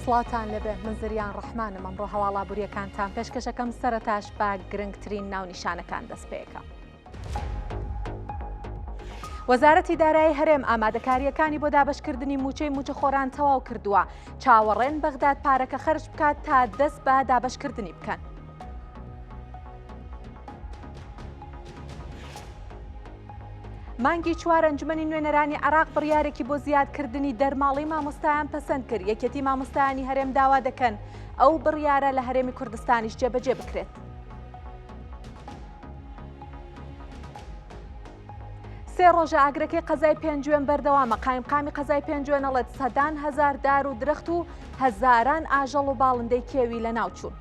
سڵاتان لەبێ من زریان ڕەحمانم ئەمڕۆ هەواڵا بوریەکانتان پێشکەشەکەم سەرەتاش با گرنگترین ناونیشانەکان دەست پێەکەم. وەزارەتی دارایی هەرێم ئامادەکاریەکانی بۆ دابەشکردنی موچەی موچەخۆران تەواو کردووە. چاوەڕێن بەغداد پارەکە خەرج بکات تا دەست بە دابەشکردنی بکەن. مانگی چوار ئەنجومەنی نوێنەرانی عێراق بڕیارێکی بۆ زیادکردنی دەرماڵی مامۆستایان پەسەند کرد. یەکێتی مامۆستایانی هەرێم داوا دەکەن ئەو بڕیارە لە هەرێمی کوردستانیش جێبەجێ بکرێت. سێ ڕۆژە ئاگرەکەی قەزای پێنجوێن بەردەوامە. قایمقامی قەزای پێنجوێنەڵێت سەدان هەزار دار و درەخت و هەزاران ئاژەڵ و باڵندەی کێوی لە ناوچوون.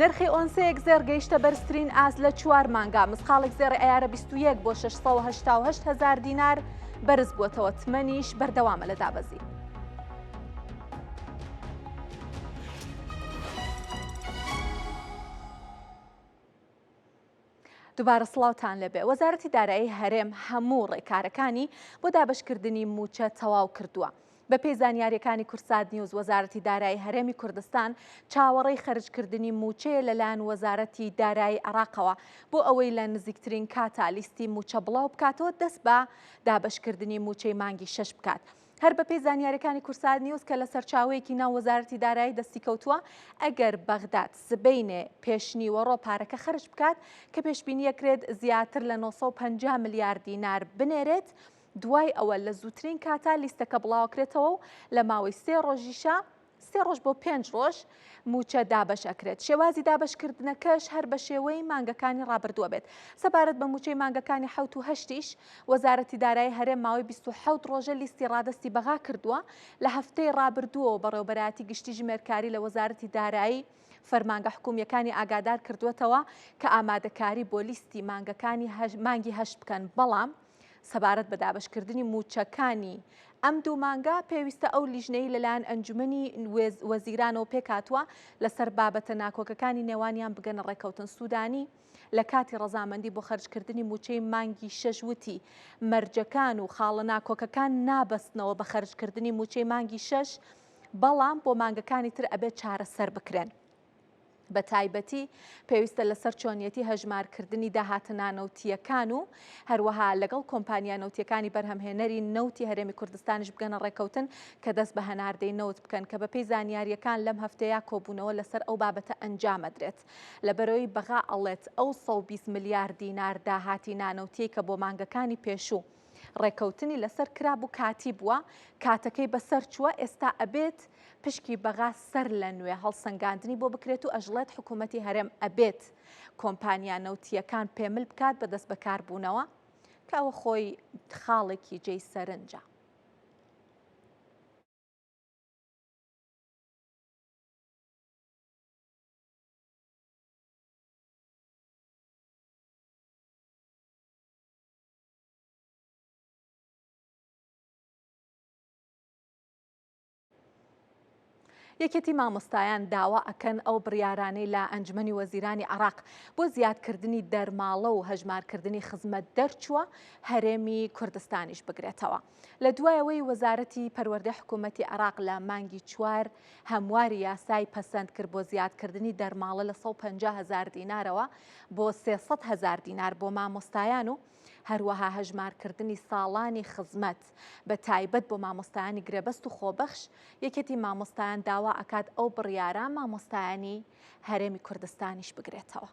نرخی ئۆنسەیەک زێر گەیشتە بەرزترین ئاست لە 4 مانگا. مسقالێک زێر ئەیارە 21 بۆ 688 هەزار دینار بەرز بووەتەوە. تمەنیش بەردەوامە لە دابەزی. دووبارە سڵاوتان لەبێ. وەزارەتی دارایی هەرێم هەموو ڕێکارەکانی بۆ دابەشکردنی موچە تەواو کردووە. بە پێی زانیاریەکانی کورسات نیوز وەزارەتی دارایی هەرێمی کوردستان چاوەڕێی خەرجکردنی موچەیە لەلایەن وەزارەتی دارایی عێراقەوە بۆ ئەوەی لە نزیکترین کاتا لیستی موچە بڵاو بکاتەوە دەست بە دابەشکردنی موچەی مانگی 6 بکات. هەر بە پێی زانیاریەکانی کورسات نیوز کە لە سەرچاوەیەکی ناو وەزارەتی دارایی دەستی کەوتووە ئەگەر بەغداد سبەینێ پێشنی وەڕۆ پارەکە خەرج بکات کە پێشبینیەکرێت زیاتر لە 950 ملیارد دینار بنێرێت، دوای ئەوە لە زووترین کاتا لیستەکە بڵاوکرێتەوە و لە ماوەی 3 ڕۆژیشە 3 ڕۆژ بۆ 5 ڕۆژ موچە دابەش ئەکرێت. شێوازی دابەشکردنەکەش هەر بە شێوەی مانگەکانی ڕابردووە بێت. سەبارەت بە موچەی مانگەکانی 7 و 8 وەزارەتی دارایی هەرێم ماوەی 27 ڕۆژە لیستی ڕادستی بەغا کردووە. لە هەفتەی ڕابردووە بەڕێوەبەراتی گشتی ژمێرکاری لە وەزارەتی دارایی فەرمانگە حکوومیەکانی ئاگادار کردوێتەوە کە ئامادەکاری بۆ لیستی مانگەکانی مانگی 8 بکەن، بەڵام سەبارەت بە دابەشکردنی موچەکانی ئەم دوو مانگا پێویستە ئەو لیژنەی لەلایەن ئەنجومەنی وەزیرانەوە پێکاتوە لەسەر بابەتە ناکۆکەکانی نێوانیان بگەنە ڕێکەوتن. سوودانی لە کاتی ڕەزامەندی بۆ خەرجکردنی موچەی مانگی 6 وتی مەرجەکان و خاڵە ناکۆکەکان نابەستنەوە بە خەرجکردنی موچەی مانگی 6، بەڵام بۆ مانگەکانی تر ئەبێت چارەسەر بکرێن. بە تایبەتی پێویستە لەسەر چۆنیەتی هەژمارکردنی داهاتە نانەوتیەکان و هەروەها لەگەڵ کۆمپانیا نەوتیەکانی بەرهەمهێنەری نەوتی هەرێمی کوردستانیش بگەنە ڕێکەوتن کە دەست بە هەناردەی نەوت بکەن کە بە پێی زانیاریەکان لەم هەفتەیە کۆبوونەوە لەسەر ئەو بابەتە ئەنجامەدرێت. لەبەرەوەی بەغا ئەڵێت ئەو 120 ملیارد دینار داهاتی نانەوتی کە بۆ مانگەکانی پێشوو ڕێکەوتنی لەسەر کراب و کاتی بووە، کاتەکەی بەسەر چووە، ئێستا ئەبێت پشکی بەغا سەر لە نوێ هەڵسەنگاندنی بۆ بکرێت و ئەژڵێت حکوومەتی هەرێم ئەبێت کۆمپانیا نەوتیەکان پێمل بکات بە دەست بەکاربوونەوە کە ئەوە خۆی خاڵێکی جێی سەرنجە. یەکێتی مامۆستایان داوا ئەکەن ئەو بڕیارانەی لە ئەنجومەنی وەزیرانی عێراق بۆ زیادکردنی دەرماڵە و هەژمارکردنی خزمەت دەرچووە هەرێمی کوردستانیش بگرێتەوە. لە دوایەوەی وەزارەتی پەروەردەی حکوومەتی عێراق لە مانگی 4 هەمواری یاسای پەسەند کرد بۆ زیادکردنی دەرماڵە لە 150 هزار دینارەوە بۆ 300 هزار دینار بۆ مامۆستایان و هەروەها هەژمارکردنی ساڵانی خزمەت بە تایبەت بۆ مامۆستایانی گرێبەست و خۆبەخش. یەکێتی مامۆستایان داوا ئەکات ئەو بڕیارە مامۆستایانی هەرێمی کوردستانیش بگرێتەوە.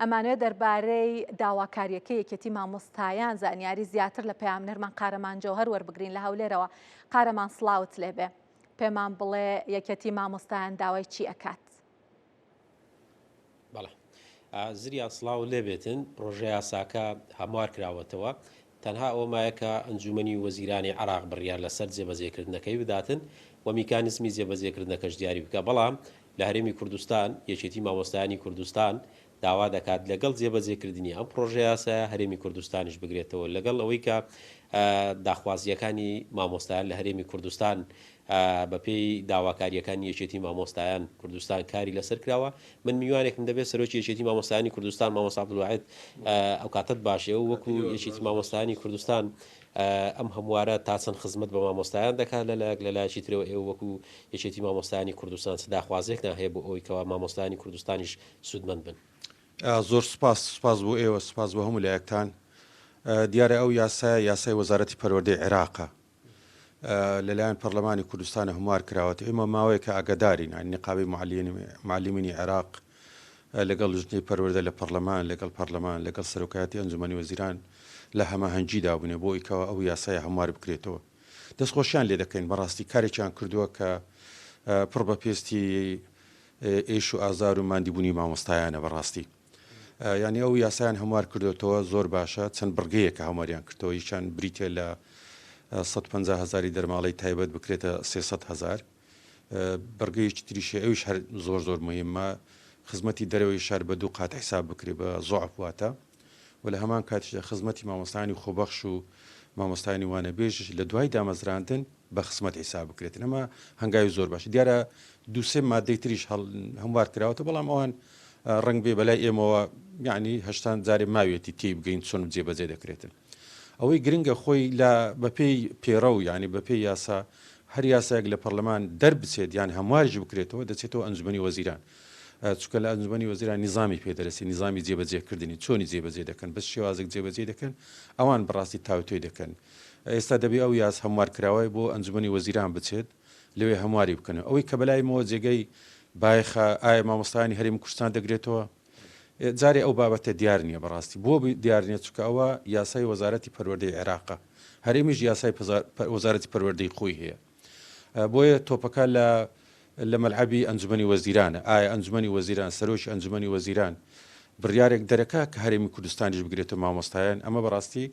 ئەمانوێ دەربارەی داواکاریەکە یەکێتی مامۆستایان زانیاری زیاتر لە پەیامنەرمان قارەمان جەوهەر وەربگرین لە هەولێرەوە. قارەمان سڵاوت لێبێ، پێمان بڵێ یەکێتی مامۆستایان داوای چی ئەکات؟ بەڵێ زریان سڵاو لێبێتن. پرۆژە یاساکە هەموار کراوەتەوە تەنها ئەومایە کە ئەنجومەنی وەزیرانی عراق بڕیار لەسەر جێبەجێکردنەکەی بداتن و میکانیزمی جێبەجێکردنەکەش دیاری بکە. بەڵام لە هەرێمی کوردستان یەکێتی مامۆستایانی کوردستان داوا دەکات لەگەڵ جێبەجێکردنی ئەم پرۆژە یاسایە هەرێمی کوردستانیش بگرێتەوە، لەگەڵ ئەوەی کە داخوازیەکانی مامۆستایان لە هەرێمی کوردستان بەپێی داواکاریەکانی یەکێتی مامۆستایان کوردستان کاری لەسەر کراوە. من میوانێکم دەبێت سەرۆکی یەکێتی مامۆستایانی کوردستان مامۆستا عەبدولواحید ئەو کاتت باشێ و وەکو یەکێتی مامۆستایانی کوردستان ئەم هەموارە تا چەند خزمەت بە مامۆستایان دەکات لەلایەکی ترەوە ئێوە وەکو یەکێتی مامۆستایانی کوردستان داخوازێک ناهەیە بۆ ئەوەی کەوا مامۆستایانی کوردستانیش سودمەند بن. زۆر سپاس بۆ ئێوە، سپاس بۆ هەموو لایەکتان. دیارە ئەو یاسای وەزارەتی پەروەردەی عێراقە لەلایەن پەرلەمانی کوردستانە هەموار کراوەتە. ئێمە ماوەیە کە ئاگادارین نیقابی معلمینی عێراق لەگەڵ لژنەی پەروەردە لە پەرلەمان لەگەڵ سەرۆکایەتی ئەنجومەنی وەزیران لە هەماهەنگیدا بوونێ بۆ ئیکەوە ئەو یاسایە هەموار بکرێتەوە. دەستخۆشیان لێ دەکەین بەڕاستی کارێکیان کردووە کە پڕ بە پێستی ئێش و ئازار و ماندیبوونی مامۆستایانە. بەڕاستی یعنی ئەو یاسایان هەموار کردوێتەوە زۆر باشە. چەند بڕگەیە کە هەماریان کردەوە، یەکیان بریتێ لە 150,000 دەرماڵی تایبەت بکرێتە 300,000. بەرگەیەکی تریشە ئەویش هەر زۆر مهمە، خزمەتی دەرەوەی شار بە 2 قات حساب بکرێ بە زۆعف واتە و لە هەمان کاتیشدا خزمەتی مامۆستایانی خۆبەخش و مامۆستایانی وانە بێژش لە دوای دامەزراندن بە خزمەت حساب بکرێتن. ئەمە هەنگاوی زۆر باش. دیارە 2-3 مادەی تریش هەموار کراوەتە، بەڵام ئەوان ڕنگ بێ بەلای ئێمەوە یعنی هەشتان جارێ ماوێتی تێی بگەین چۆن جێبەجێ دەکرێتن. ئەوەی گرنگە خۆی لە بەپێی پێڕە و ینی بەپێی یاسا هەر یاسایەک لە پەرلەمان دەربچێت یان هەموارش بکرێتەوە دەچێتەوە ئەنجومەنی وەزیران. چونکە لە ئەنجومەنی وەزیران نیزامی پێدەرەسی، نیزامی جێبەجێکردنی چۆنی جێبەجێ دەکەن، بەس شێوازێک جێبەجێ دەکەن، ئەوان بەڕاستی تاوتوێ دەکەن. ئێستا دەبێ ئەو یاس هەموار کراوای بۆ ئەنجومەنی وەزیران بچێت لەوێ هەمواری بکەنەوە. ئەوەی کە بەلایمەوە جێگەی باەخە ئایا مامۆستایانی هەرێمی کوردستان دەگرێتەوە، جارێ ئەو بابەتە دیار نییە. بەڕاستی بۆ دیار نییە چونکە ئەوە یاسای وەزارەتی پەروەردەی عێراقە، هەرێمیش یاسای وەزارەتی پەروەردەی خۆی هەیە. بۆیە تۆپەکە لە مەلعەبی ئەنجومەنی وەزیرانە. ئایا ئەنجومەنی وەزیران، سەرۆکی ئەنجومەنی وەزیران بڕیارێک دەرەکە کە هەرێمی کوردستانیش بگرێتە مامۆستایان. ئەمە بەڕاستی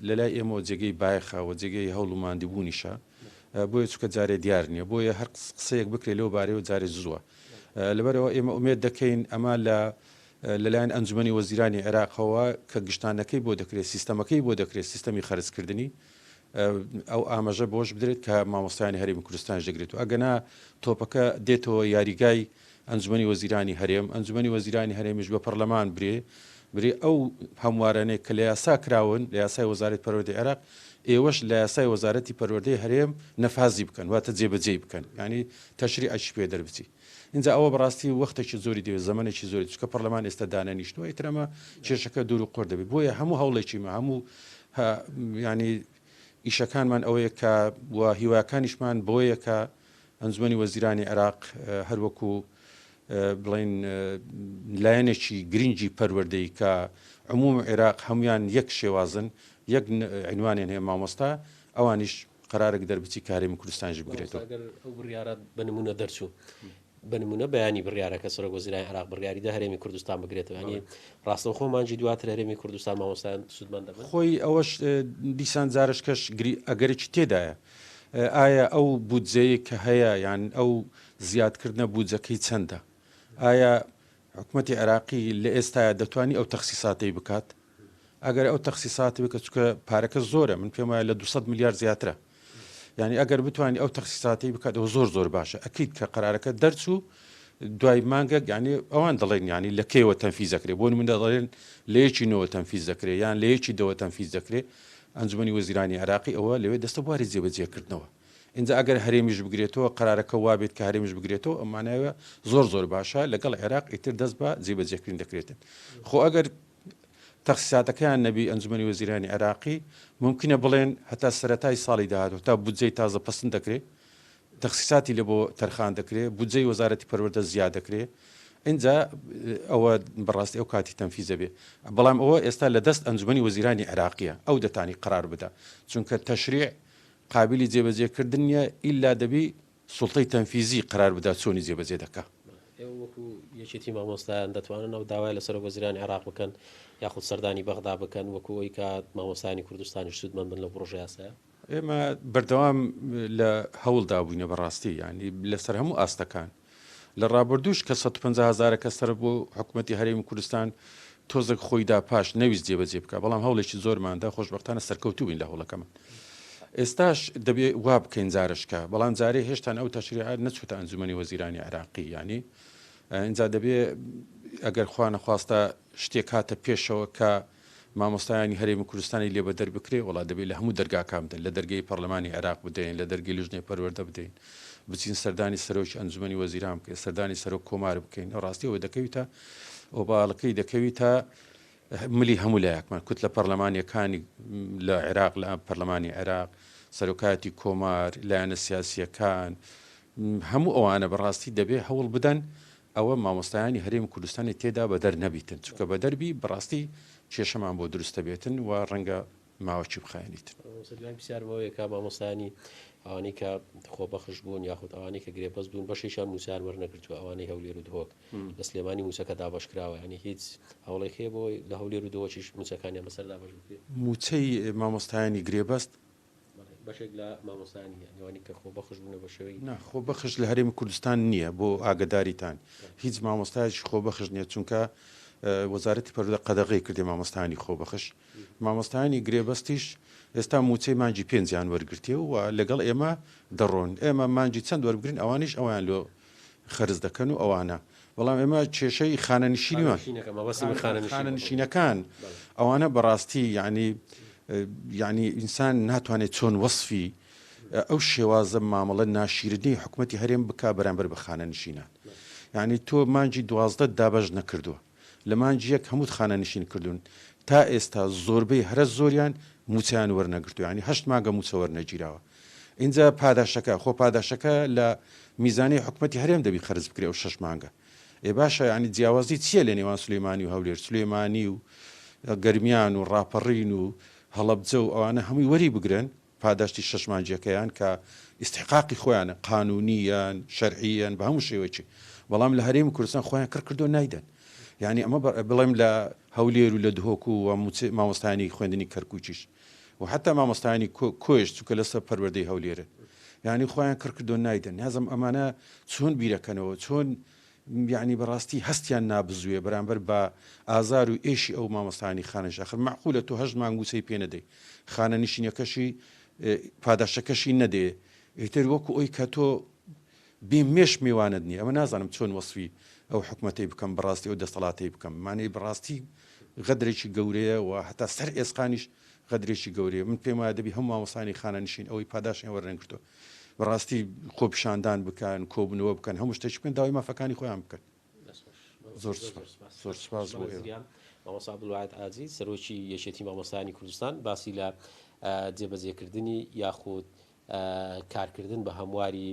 لەلای ئێمەوە جێگەی باەخەوە جێگەی هەوڵ و ماندیبوونیشە، بۆیە چونکە جارێ دیار نییە، بۆیە هەر قسەیەک بکرێت لەو بارەوە جارێ زووە. لەبەرەوە ئێمە ئومێد دەکەین ئەمە لەلایەن ئەنجومەنی وەزیرانی عێراقەوە کە گشتانەکەی بۆ دەکرێت، سیستەمەکەی بۆ دەکرێت، سیستەمی خەرجکردنی ئەو ئاماژە بۆش بدرێت کە مامۆستایانی هەرێمی کوردستان دەگرێت و ئەگەنا تۆپەکە دێتەوە یاریگای ئەنجومەنی وەزیرانی هەرێم، ئەنجومەنی وەزیرانی هەرێمیش بە پەرلەمان برێ ئەو هەموارانەی کە لە یاسا کراون لە یاسای وەزارەتی پەروەردەی عێراق ئێوەش لە یاسای وەزارەتی پەروەردەی هەرێم نەفازی بکەن، واتە جێبەجێ بکەن، ینی تەشریعی پێ دەربچی. اینجا ئەوە بەڕاستی وەختێکی زۆری دەوێت، زەمانێکی زۆری، چونکە پەرلەمان ئێستا دانەنیشتووە، ئیترەمە کێشەکە دوور و قۆر دەبێت. بۆیە هەموو هەوڵێکیمە، هەموو ینی ئیشەکانمان ئەوەیە کە و هیواکانیشمان بۆیە کە ئەنجومەنی وەزیرانی عێراق هەروەکو بڵین لایەنێکی گرنگی پەروەردەی کە عموم عێراق هەمویان یەک شێوازن، یەک عنوانیان هەیە مامۆستا، ئەوانیش قەرارێک دەربچی کە هەرێمی کوردستانیش بگرێتەوە. ئەو بڕیارە بە نمونە دەرچوو، بە نمونە بەیانی بڕیارەکە سەرۆک وەزیرانی عێراق بڕیاریدا هەرێمی کوردستان بگرێتەوە، ینی ڕاستەوخۆ مانجی دواتر هەرێمی کوردستان مامۆستایان سودمەند دەبن. خۆی ئەوەش دیسان جارش کەش ئەگەرێکی تێدایە، ئایا ئەو بودجەیە کە هەیە یان ئەو زیادکردنە بودجەکەی چەندە؟ ئایا حکوومەتی عێراقی لە ئێستاە دەتوانی ئەو تەخسیساتی بکات؟ ئەگەر ئەو تەخسیساتی بکە چونکە پارەکە زۆرە، من پێم وایە لە 200 میلیارد زیاترە، یعنی ئەگەر بتوانانی ئەو تەخسیساتی بکات ئەو زۆر باشە. ئەکید کە قەرارەکە دەرچوو دوای مانگە ینی ئەوان دەڵێن ینی لە کێوە تەنفیز دەکرێت، بۆ من دەڵێن لە یەکی نەوە تەنفیز دەکرێت یان لە یەکی دەوە تەنفیز دەکرێت. ئەنجومەنی وەزیرانی عێراقی ئەوە لەوێ دەستە بواری جێبەجێکردنەوە. اینجا ئەگەر هەرێمیش بگرێتەوە، قەرارەکە وابێت کە هەرێمیش بگرێتەوە، ئەمانەوە زۆر باشە لەگەڵ عێراق ئیتر دەست بە جێبەجێکردن دەکرێتن. خۆ ئەگەر تەخسیساتەکەیان نەبی ئەنجومەنی وەزیرانی عێراقی ممکنە بڵێن هەتا سەرەتای ساڵی داهاتوو تا بودجەی تازە پەسەند دەکرێت، تەخسیساتی لە بۆ تەرخان دەکرێت، بودجەی وەزارەتی پەروەردە زیاد دەکرێت. اینجا ئەوە بەڕاستی ئەو کاتی تەنفیزە بێ. بەڵام ئەوە ئێستا لە دەست ئەنجومەنی وەزیرانی عێراقیە، ئەو دەتانی قرار بدە، چونکە تەشریع قابلی جێبەجێکردن نیە ئیلا دەبی سوڵتەی تەنفیزی قرار بدات چۆنی جێبەجێ دەکات. وەکو یەکێتی مامۆستایان دەتوانن ئەو داوای لەسەر وەزیرانی عێراق بکەن یاخود سەردانی بەغدا بکەن وەکو ئەوی کە مامۆستانی کوردستانی سوودمەند بن لە پرۆژە یاسایە. ئێمە بەردەوام لە هەوڵدا بووینە بەڕاستی ینی لەسەر هەموو ئاستەکان لە ڕابردوش کە 150,000 کەسەر بۆ حکوومەتی هەرێمی کوردستان تۆزێک خۆیدا پاش نەویست جێبەجێ بکە بەڵام هەوڵێکی زۆرماندا خۆشبەختانە سەرکەوتوو بووین لە هەوڵەکەمان. ئێستاش دەبێ وا بکەین جارشکە بەڵام جارێ هێشتا ئەو تەشریعات نەچوتە ئەنجومەنی وەزیرانی عێراقی ینی اینجا دەبێ ئەگەر خوا نەخواستە شتێک هاتە پێشەوە کە مامۆستایانی هەرێمی کوردستانی لێ بە دەربکرێ وڵا دەبێت لە هەموو دەرگاکان بدەین لە دەرگەی پەرلەمانی عێراق بدەین لە دەرگەی لیژنەی پەروەردە بدەین بچین سەردانی سەرۆکی ئەنجومەنی وەزیران بکەین سەردانی سەرۆک کۆمار بکەین ئەو ڕاستیەوە دەکەویتە ئەو باڵەکەی دەکەویتە ملی هەموو لایەکمان کوت لە پەرلەمانیەکانی لە عێراق لە پەرلەمانی عێراق سەرۆکاتی کۆمار لایەنە سیاسیەکان هەموو ئەوانە بەڕاستی دەبێ هەوڵ بدەن ئەوە مامۆستایانی هەرێمی کوردستانی تێدا بەدەر نەبیتن چونکە بە دەربی بەڕاستی کێشەمان بۆ دروستە بێتن و ڕەنگە ماوەکی بخایەنیتن. پرسیارەوەیەکە مامۆستانی ئەوانەی کە خۆبەخش بوون یاخود ئەوانەی کە گرێبەست بوون بەشیشان موسیار وەرنەگرتووە ئەوانەی هەولێر و دهۆک لە سلێمانی موسەکە دابەشکراوە ینی هیچ هەوڵێک هەیە بۆی لە هەولێر و دهۆکیش موچەکانیان بەسەر دابەش بکرێت. موچەی مامۆستایانی گرێبەست بەشێک لە مامۆستانی ئەوانی کە خۆبەخش بوونە بە شێوەی خۆبەخش لە هەرێمی کوردستان نییە بۆ ئاگداریتان هیچ مامۆستایش خۆبەخش نییە چونکە وەزارەتی پەروەردە قەدەغی کردی مامۆستانی خۆبەخش مامۆستایانی گرێبەستیش ئێستا موچەی مانجی 5 وەرگرتێ و لەگەڵ ئێمە دەڕۆن ئێمە مانجی چەند وەرگرین ئەوانیش ئەویان لۆ خرج دەکەن و ئەوانە بەڵام ئێمە کێشەی خانەنشینیوە خانەنشینەکان ئەوانە بەڕاستی یعنی ئینسان ناتوانێت چۆن وەصفی ئەو شێوازە مامەڵە ناشیرنی حکوومەتی هەرێم بک بەرامبەر بە خانەنشینان یعنی تۆ مانجی 12 دابەش نەکردووە لە مانجی یەک هەموو خانەنشین کردوون تا ئێستا زۆربەی هەرە زۆریان موچیان وەرنەگرتو ینی 8 مانگە موچە وەرنەگیراوە اینجا پاداشەکە خۆ پاداشەکە لە میزانی حکوومەتی هەرێم دەبی خرج بکرێ و 6 مانگە باشە ینی جیاوازی چییە لە نێوان سلێمانی و هەولێر سلێمانی و گەرمیان و ڕاپەڕین و هەڵەبجە و ئەوانە هەمووی وەری بگرن پاداشتی 6 مانجیەکەیان کە ئیستحقاقی خۆیانە قانونیان شەرعیان بە هەموو شێوەیەکی بەڵام لە هەرێمی کوردستان خۆیان کردو نایدەن یعنی ئەمە بڵێم لە هەولێر و لە دهۆک و مامۆستانی خوێندنی کەرکووکیش و حتا مامۆستانی کۆش چووکە لەسەر پەروەردەی هەولێرە یعنی خۆیان کردو نایدەن هەزم ئەمانە چۆن بیرەکەنەوە چۆن یعنی بەڕاستی هەستیان نابزوێ بەرامبەر بە ئازار و ئێشی ئەو مامۆستانی خانەش ئەخر معقولە تۆ 8 مانگ موچەی پێ نەدەی خانە نشینەکەشی پاداشەکەشی نەدێ ئیتر وەکو ئەوی کە تۆ بێمێش میوانت نییە ئەمە نازانم چۆن وەصفی ئەو حکوومەتی بکەم بەڕاستی ئەو دەسەڵاتی بکەم مانەی بەڕاستی غەدرێکی گەورەیە و هەتا سەر ئێسقانیش غەدرێکی گەورەیە من پێم وایە دەبی هەموو مامۆستانی خانەنشین ئەوەی پاداشیان وەرنەگرتووە بەڕاستی خۆپیشاندان بکەن کۆبنەوە بکەن هەموو شتێک بکەن داوای مافەکانی خۆیان بکەن. زۆر سپاس بۆ مامۆستا عەبدولواحید حاجی سەرۆکی یەکێتی مامۆستایانی کوردستان باسی لە جێبەجێکردنی یاخود کارکردن بە هەمواری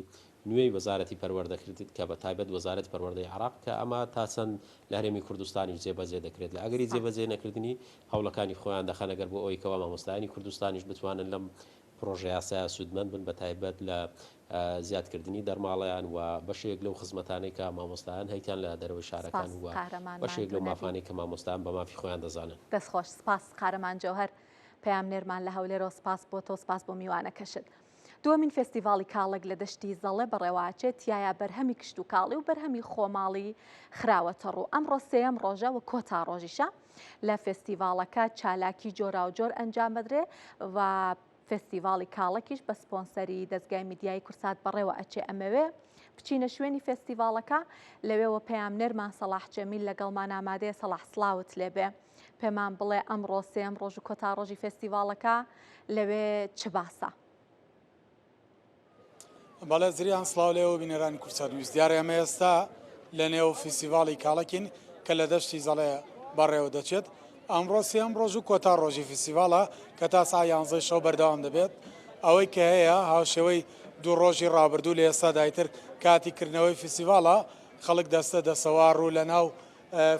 نوێی وەزارەتی پەروەردەکردن کە بە تایبەت وەزارەتی پەروەردەی عێراق کە ئەمە تا چەند لە هەرێمی کوردستانیش جێبەجێ دەکرێت لە ئەگەری جێبەجێ نەکردنی هەوڵەکانی خۆیان دەخەن ئەگەر بۆ ئەوەی کەوا مامۆستایانی کوردستانیش بتوانن لەم پرۆژە یاسایە سوودمەند بن بە تایبەت لە زیادکردنی دەرماڵیان و بەشێک لەو خزمەتانەی کە مامۆستایان هەیتیان لە دەرەوەی شارەکان و بەشێک لەو مافانەی کە مامۆستایان بە مافی خۆیان دەزانن. دەستخۆش سپاس قارەمان جەوهەر پەیامنێرمان لە هەولێرەوە سپاس بۆ تۆ سپاس بۆ میوانەکەشت. دووەمین فێستیڤاڵی کاڵک لە دەشتی زەڵێ بەڕێواچێت تایە بەرهەمی کشت و کاڵی و بەرهەمی خۆماڵی خراوەتە ڕوو ئەمڕۆ سێەم ڕۆژە و کۆتا ڕۆژیشە لە فێستیڤاڵەکە چالاکی جۆرا و جۆر ئەنجام بدرێ و فێستیڤاڵی کاڵکیش بە سپۆنسەری دەستگای میدیای کورسات بەڕێوە ئەچێ ئەمەوێ بچینە شوێنی فێستیڤاڵەکە لەوێەوە پەیامنێرمان سەلاح جەمیل لەگەڵمان ئامادەیە سەلاح سڵاوت لێبێ پێمان بڵێ ئەمڕۆ سێەم ڕۆژ و کۆتا ڕۆژی فێستیڤاڵەکە لەوێ چ باسە؟ بەڵێ زریان سڵاو لێەوە بینەرانی کورسات نووس دیارە ئەمە ئێستا لە نێو فێستیڤاڵی کاڵەکین کە لە دەشتی زەڵێ بەڕێوە دەچێت ئەمڕۆ سێەم ڕۆژ و کۆتا ڕۆژی فێستیڤاڵە کە تا سا 11 شەو بەردەوام دەبێت ئەوەی کە هەیە هاوشێوەی دوو ڕۆژی ڕابردوو لە ئێستا دایتر کاتی کردنەوەی فێستیڤاڵە خەڵک دەستە دەسەوار ڕوو لە ناو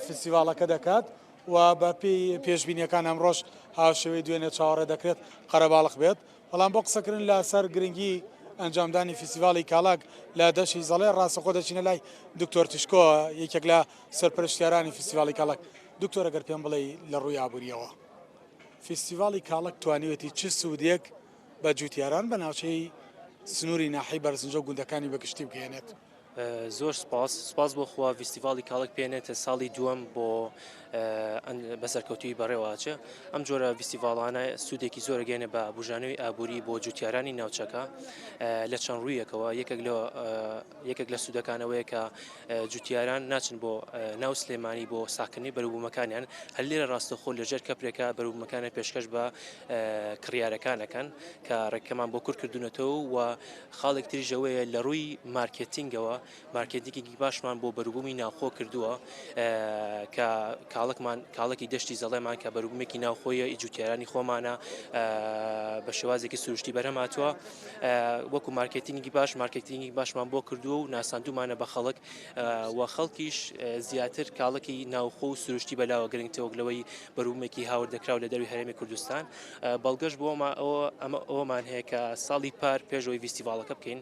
فێستیڤاڵەکە دەکات و بە پێشبینیەکان ئەمڕۆژ هاوشێوەی دوێنێ چاوەڕێ دەکرێت قەرەباڵق بێت بەڵام بۆ قسەکردن لە سەر گرنگی ئەنجامدانی فیسیڤاڵی کاڵاک لە دەشی زەڵێ ڕاستەخۆ دەچینە لای دکتۆر تشکۆ یەکێک لە سەرپەرشتیارانی فیسیڤاڵی کاڵک. دکتۆر ئەگەر پێم بڵێ لە ڕووی ئابووریەوە فیسیڤاڵی کاڵک توانیوێتی چ سوودێک بە جوتیاران بە ناوچەی سنووری ناحی بەرزنجە و گوندەکانی بەگشتی بگەێنێت؟ زۆر سپاس بۆ خوا فیستیڤاڵی کاڵک پێێنێتە ساڵی دووەم بۆ بەسەرکەوتوی بەڕێواچە. ئەم جۆرە فیستیڤاڵانە سوودێکی زۆر گەێنە بە بژانەوەی ئابووری بۆ جوتیارانی ناوچەکە لە چەند ڕوویەکەوە. یەکێک لە سوودەکانەوەیە کە جوتیاران ناچن بۆ ناو سلێمانی بۆ ساکنی بەروبوومەکانیان هەر لێرە ڕاستەخۆ لەژێر کەپرێکە بەروبوومەکانە پێشکەش بە کڕیارەکانەکەن کە ڕێکەمان بۆ کورتکردونەتەوە و خاڵێک تریژەوەیە لە ڕووی مارکێتینگەوە مارکێتینگی باشمان بۆ بەروبوومی ناوخۆ کردووە کە کاڵکی دەشتی زەڵێمان کە بەروبوومێکی ناوخۆیە ئیجوتیارانی خۆمانە بە شێوازێکی سروشتی بەرەماتوە وەکو مارکێتینگی باشمان بۆ کردووە و ناساندومانە بە خەڵک و خەڵکیش زیاتر کاڵکی ناوخۆ و سروشتی بەلاوە گرنگتەوە لەوەی بەروبوومێکی هاوردەکراو لە دەروی هەرێمی کوردستان. بەڵگەش بۆ ئەوەمان هەیە کە ساڵی پار پێشەوەی فیستیڤاڵەکە بکەین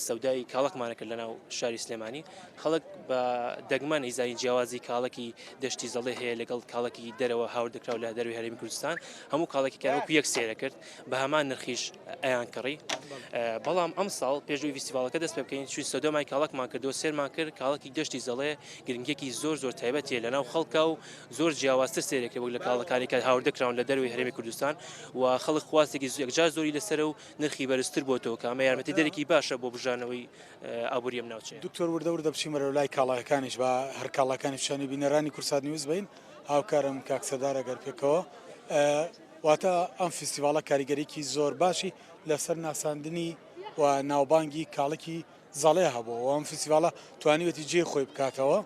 سەودای کاڵکمانە کرد لە ناو شاری سلێمانی. خەڵک بە دەگمەن ئیزانی جیاوازی کاڵکی دەشتی زەڵێ هەیە لەگەڵ کاڵکی دەرەوە هاوردەکراو لە دەروی هەرێمی کوردستان هەموو کاڵکیان وەکو یەک سێرە کرد بە هەمان نرخیش ئەیان کڕی. بەڵام ئەم ساڵ پێشووی فیستیڤاڵەکە دەست پێ بکەین چوین سەودەمای کاڵکمان کردەوە سێرمان کرد کاڵکی دەشتی زەڵێ گرنگێکی زۆر تایبەتیە لە ناو خەڵکە و زۆر جیاوازتر سێرێکە وەک لە کاڵەکانی کە هاوردەکراون لە دەروی هەرێمی کوردستان و خەڵک خواستێکی یەکجار زۆری لەسەر و نرخی بەرزتر بۆتەوە کە ئەمە یارمەتی دەرێکی باشە بۆ بژانەوەی ئابووری ئەم ناوچەیە. دکتۆر وردە بچیمەرە لای کاڵایەکانیش بە هەر کاڵەکانی پیشانی بینەرانی کورسات نیوز بین هاوکارم کاکسەدار ئەگەر پێکەوە واتە ئەم فیستیڤاڵە کاریگەریکی زۆر باشی لەسەر ناساندنی و ناوبانگی کاڵکی زەڵێ هەبوو و ئەم فیستیڤاڵە توانیوێتی جێ خۆی بکاتەوە.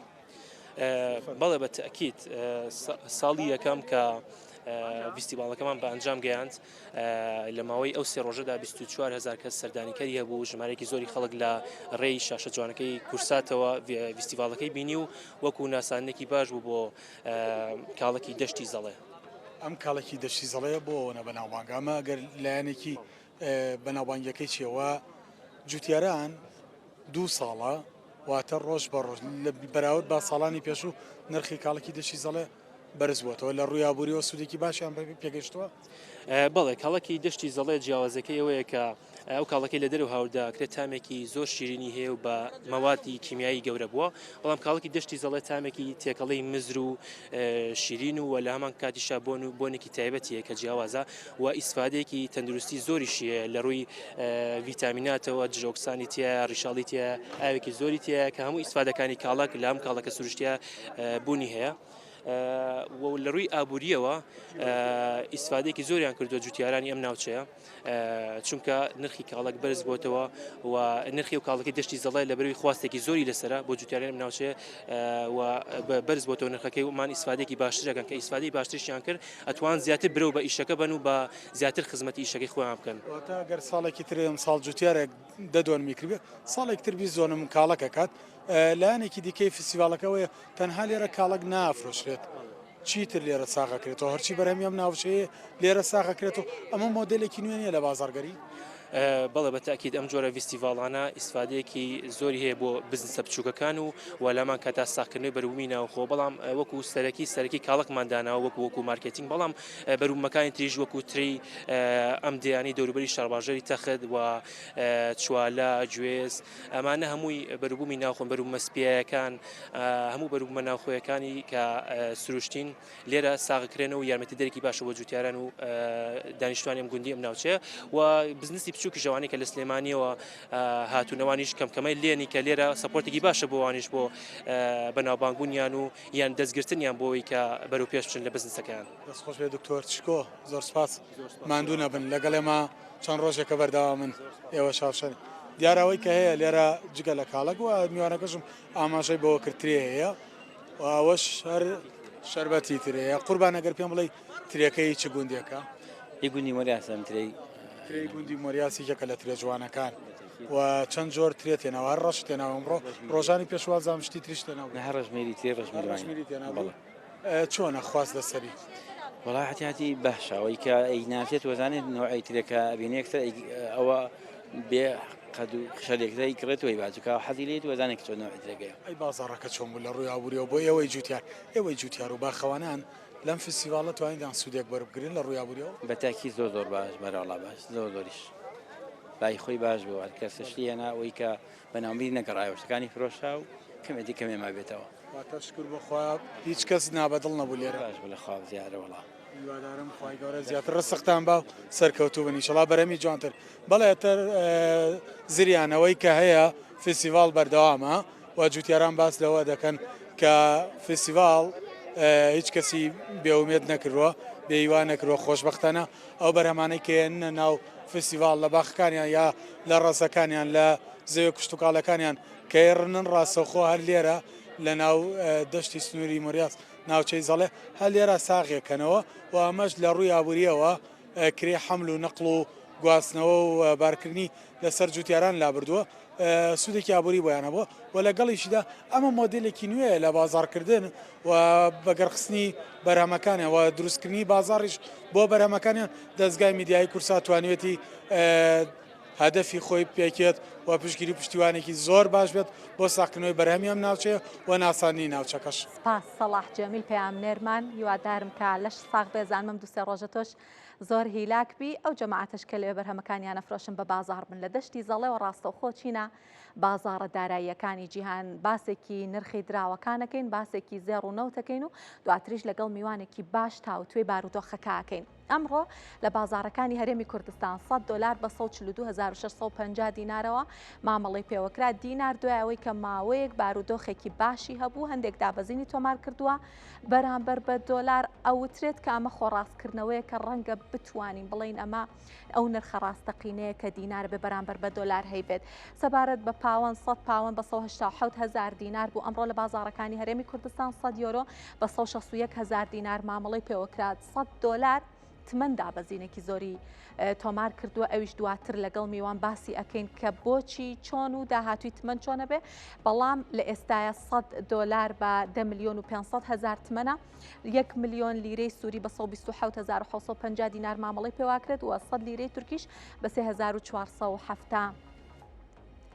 بەڵێ بە تەکید ساڵی یەکەم کە فیستیڤاڵەکەمان بە ئەنجام گەیاند لە ماوەی ئەو سێ ڕۆژەدا 24,000 کەس سەردانیکەری هەبوو ژمارەیەکی زۆری خەڵک لە ڕێی شاشە جوانەکەی کورساتەوە فیستیڤاڵەکەی بینی و وەکو ناساندنێکی باش بوو بۆ کاڵکی دەشتی زەڵێ. ئەم کاڵکی دەشتی زەڵەیە بۆەوەنە بەناوبانگ ئەمە ئەگەر لایەنێکی بەناوبانگەکەی چێوە جوتیاران 2 ساڵە واتە ڕۆژ بە ڕۆژ بەراورد با ساڵانی پێشوو نرخی کاڵکی دەشتی زەڵێ بەرز بووەوە لە ڕووی ئابووریەوە سوودێکی باشیان پێگەشتووە. بەڵێ کاڵکی دەشتی زەڵێ جیاوازەکەی ئەوەیە کە ئەو کاڵەکەی لە دەرەوە هاورداکرێت تامێکی زۆر شیرینی هەیە و بە مەوادی کیمیایی گەورە بووە بەڵام کاڵکی دەشتی زەڵێ تامێکی تێکەڵەی مزر و شیرین و لە هەمان کاتیشا بۆنێکی تایبەتیە کە جیاوازە و ئیسفادەیەکی تەندروستی زۆریشیە لە ڕووی ڤیتامیناتەوە جۆکسانی تیا ڕیشاڵی تیا ئاوێکی زۆری تایە کە هەموو ئیسفادەکانی کاڵک لە ئەم کاڵەکە سروشتیا بوونی هەیە. لە ڕووی ئابووریەوە ئیسفادێکی زۆریان کردووە جوتیارانی ئەم ناوچەیە چونکە نرخی کاڵک بەرز بۆتەوە و نرخی و کاڵەکەی دەشتی زەڵێ لە بەروی خواستێکی زۆری لەسرە بۆ جوتیارانی ئەم ناوچەیە و بەرز بۆتەوە نرخەکەی ومان ئیسفادێکی باشترەکەن کە ئیسفادەی باشتریشیان کرد ئەتوان زیاتر برەو بە ئیشەکە بن و بە زیاتر خزمەتی ئیشەکەی خۆیان بکەن. گەر ساڵێکی ترم ساڵ جوتیارێک دەدۆن میکردێت ساڵێک تر بی زۆنم کاڵەکە کات لایەنێکی دیکەی فیستیڤاڵەکەوەیە تەنها لێرە کاڵک نافرۆشرێت چیتر لێرە ساغەکرێتەوە هەرچی بەرهەمیەم ناوچەیە لێرە ساغەکرێتەوە ئەمە مۆدلێکی نوێنیە لە بازارگەری. بەڵێ بە تاکید ئەم جۆرە فیستیڤاڵانە ئیسفادەیەکی زۆری هەیە بۆ بزنسە بچووکەکان و وەلامان کاتا ساختکردنەوەی بەروبوومی ناوخۆ بەڵام وەکو سەرەکی کاڵکمانداناوە وەکو مارکێتینگ بەڵام بەروبوومەکانی تریژ وەکو تری ئەم دیانی دەوروبەری شارباژەری تەخت و چوالە گوێز ئەمانە هەمووی بەروبوومی ناوخۆن بەروبوومە سپیەکان هەموو بەروبوومە ناوخۆیەکانی کە سروشتین لێرە ساغکرێنەوە و یارمەتی دەرێکی باشە بۆ جوتیاران و دانیشتوانی ئەم گوندی ئەم ناوچەیە و بزنسی بچووکی ژەوانی کە لە سلێمانیەوە هاتوونەوانیش کەمکەمەی لێنی کە لێرە سەپۆرتێکی باشە بۆوانیش بۆ بەناوبانگبوونیان و یان دەستگرتنیان بۆەوەی کە بەرەو پێش بچن لە بزنسەکەیان. دەستخۆش بێ دکتۆر تشکۆ زۆر سپاس ماندوو نەبن لەگەڵ ئێمە چەند ڕۆژێکە بەرداوا من ئێوە شاوشەن دیارەوەی کە هەیە لێرە جگە لە کاڵک و میوانەکەشم ئاماژەی بەوە کردترێ هەیە و ئەوەش هەر شەربەتی ترەیە قوربان ئەگەر پێم بڵێ ترەکەی چ گوندێکە گوندی مۆریاسم ترەی گوندی مۆریاسی یەکە لە ترێ جوانەکان و چەند جۆر ترێت تێنەوە هەر ڕەش تێناوە ئەمڕۆ ڕۆژانی پێشوازام شتی تریش تێناوە هەر ڕژمێری تێ ڕژمێری تێناوە چۆنە خواست لەسەری وڵای حتیاتی بەشەوەی کە ئەی ناسێت وەزانێت نوعی ترێکە بینێکتر ئەوە بێ قەد و خشەلێکدای کڕێتەوەی باجوکە حەزی لێت وەزانێک چۆن نوعیدرێگەیە ئەی بازاڕەکە چۆن بوو لە ڕووی ئابوووریەوە بۆ ئێوەی جوتیار و باخەوانان لەم فستیڤالە توانیدان سوودێک بەربگرن لە ڕووی ئابوووریەوە بە تاکی زۆر باش بەراڵا باش زۆریش لای خۆی باش بوو هەرکە سشتی هێنا ئەوەی کە بەناوبیر نەگەڕایەوە شتەکانی فرۆشا و کەمێتی کەمێ ما بێتەوە واتە شکر بخوا هیچ کەس نابەدڵ نەبوو لێرە باش بە لە خاو زیارە وەڵا هیوادارم خوای گەورە زیاتر ڕسەختان با و سەرکەوتوو بن ئینشەڵا بەرەمی جوانتر بەڵێ تر زریانەوەی کە هەیە فستیڤال بەردەوامە و جوتیاران باس لەوە دەکەن کە فستیڤال هیچ کەسی بێومێت نەکردووە بێیوان نەکردووە خۆشبەختانە ئەو بەرهەمانەی کێنە ناو فستیڤال لە باخەکانیان یا لە ڕاستەکانیان لە زەوی کشتتوکاڵەکانیان کە ڕنن ڕاستەخۆ هەر لێرە لە ناو دەشتی سنووری مۆریاس ناوچەی زەڵێ هەر لێرە ساغێکەنەوە و ئەمەش لە ڕووی ئابوووریەوە کرێ حەمل و نەقڵ و گواستنەوە و بارکردنی لەسەر جوتیاران لابردووە سوودێکی ئابووری بۆیانە بووە و لەگەڵیشیدا ئەمە مۆدلێکی نوێ لە بازارکردن و بەگەڕخستنی بەرهەمەکانیان و دروستکردنی بازاڕیش بۆ بەرهەمەکانیان دەستگای میدیایی کورسا توانوێتی هەدەفی خۆی پێکێت و پشتگیری پشتیوانێکی زۆر باش بێت بۆ ساختنەوەی بەرهەمی ئەم ناوچەیە و ناسانی ناوچەکەش. سپاس سەڵاح جەمیل پەیامنێرمان هیوادارم کە لەش ساغ بێزانمەم دووسێ ڕۆژە تۆش زۆر هیلاکبی ئەو جەماعەتش کە لێ بەرهەمەکانیان ئەفرۆشن بە بازار بن لە دەشتی زەڵێ و ڕاستەوخۆ چینە بازاڕە داراییەکانی جیهان باسێکی نرخی دراوەکانەکەین باسێکی زێڕ و نەوتەکەین و دواتریش لەگەڵ میوانێکی باش تاوتوێ بارودۆخەکەکەین. ئەمڕۆ لە بازارەکانی هەرێمی کوردستان $100 بە 142,650 دینارەوە مامەڵی پێوەکرا دینار دوایەوەی کە ماوەیەک بارودۆخێکی باشی هەبوو هەندێک دابەزینی تۆمار کردووە بەرامبەر بە دۆلار ئەوترێت کە ئەمە خۆڕاستکردنەوەیە کە ڕەنگە بتوانین بڵین ئەمە ئەو نرخە ڕاستەقینەیە کە دینار بێ بەرامبەر بە دۆلار هەیبێت سەبارەت بە پاوەند 100 پاوەند بە 187,000 دینار بوو ئەمڕۆ لە بازارەکانی هەرێمی کوردستان 100 یۆرۆ بە 161,000 دینار مامەڵی پێوەکرات $100 تمەن دابەزینێکی زۆری تۆمار کردووە ئەویش دواتر لەگەڵ میوان باسی ئەکەین کە بۆچی چۆن و داهاتوی تمەن چۆنە بێ بەڵام لە ئێستاە $100 بە 10,500,000 تمەنە 1 ملیۆن لیرەی سووری بە 127,450 دینار مامەڵی پێواکرێت و 100 لیرەی تورکیش بە 3,470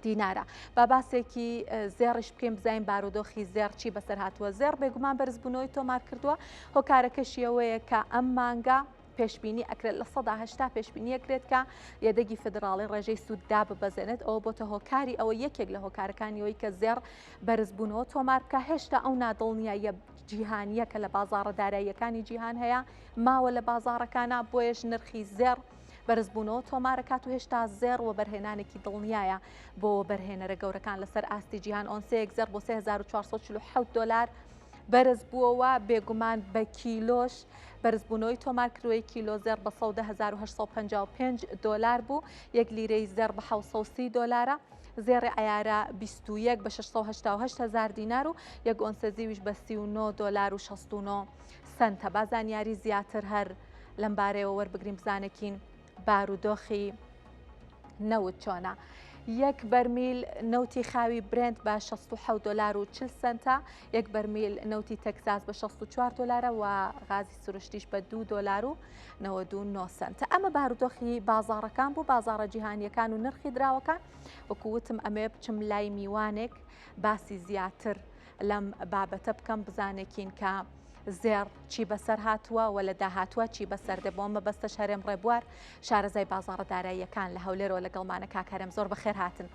دینارە با باسێکی زێڕش بکەین بزین بارودۆخی زێر چی بەسەر هاتووە زێر بێگومان بەرزبوونەوەی تۆمار کردووە هۆکارەکەشیەوەیە کە ئەم مانگە پێشبینی ئەکرێت لە 180 پێشبینی ئەکرێت کە یەدەگی فدراڵی ڕێژەی سووددا ببەزێنێت ئەوە بۆتە هۆکاری ئەوە یەکێک لە هۆکارەکانیەوەی کە زێر بەرزبوونەوە تۆمار بکە هێشتا ئەو نادڵنیاییە جیهانیە کە لە بازاڕە داراییەکانی جیهان هەیە ماوە لە بازاڕەکانە بۆیەش نرخی زێر بەرزبوونەوە تۆمارەکات و هێشتا زێر و بەرهێنانێکی دڵنیایە بۆ بەرهێنەرە گەورەکان لەسەر ئاستی جیهان ئۆنسەیەک زێر بۆ $3,447 بەرز بووەوە بێگومان بە کیلۆش بەرزبوونەوەی تۆمارکردوەی کیلۆ زێر بە $100,855 بوو 1 لیرەی زێر بە $730 زێڕی ئایارە 21 بە 688,000 دینار و 1 ئۆنسە زیویش بە $39.69 بازانیاری زیاتر هەر لەم بارەیەوە وەربگرین بزانەکین بارودۆخی نەوت چۆنە 1 بەرمیل نەوتی خاوی برند بە $67.40 1 بەرمیل نەوتی تەکساس بە $64 و غازی سروشتیش بە $2.99 ئەمە بارودۆخی بازاڕەکان بوو بازاڕە جیهانیەکان و نرخی دراوەکان وەکووتم ئەمێ بچم لای میوانێک باسی زیاتر لەم بابەتە بکەم بزانێکین کە زێر چی بەسەر هاتووە و لە داهاتووە چی بەسەر دەبەوە مەبەستە شەرێم ڕێبوار شارەزای بازاڕە داراییەکان لە هەولێرەوە لەگەڵمانە کاکەرێم زۆر بەخێر هاتن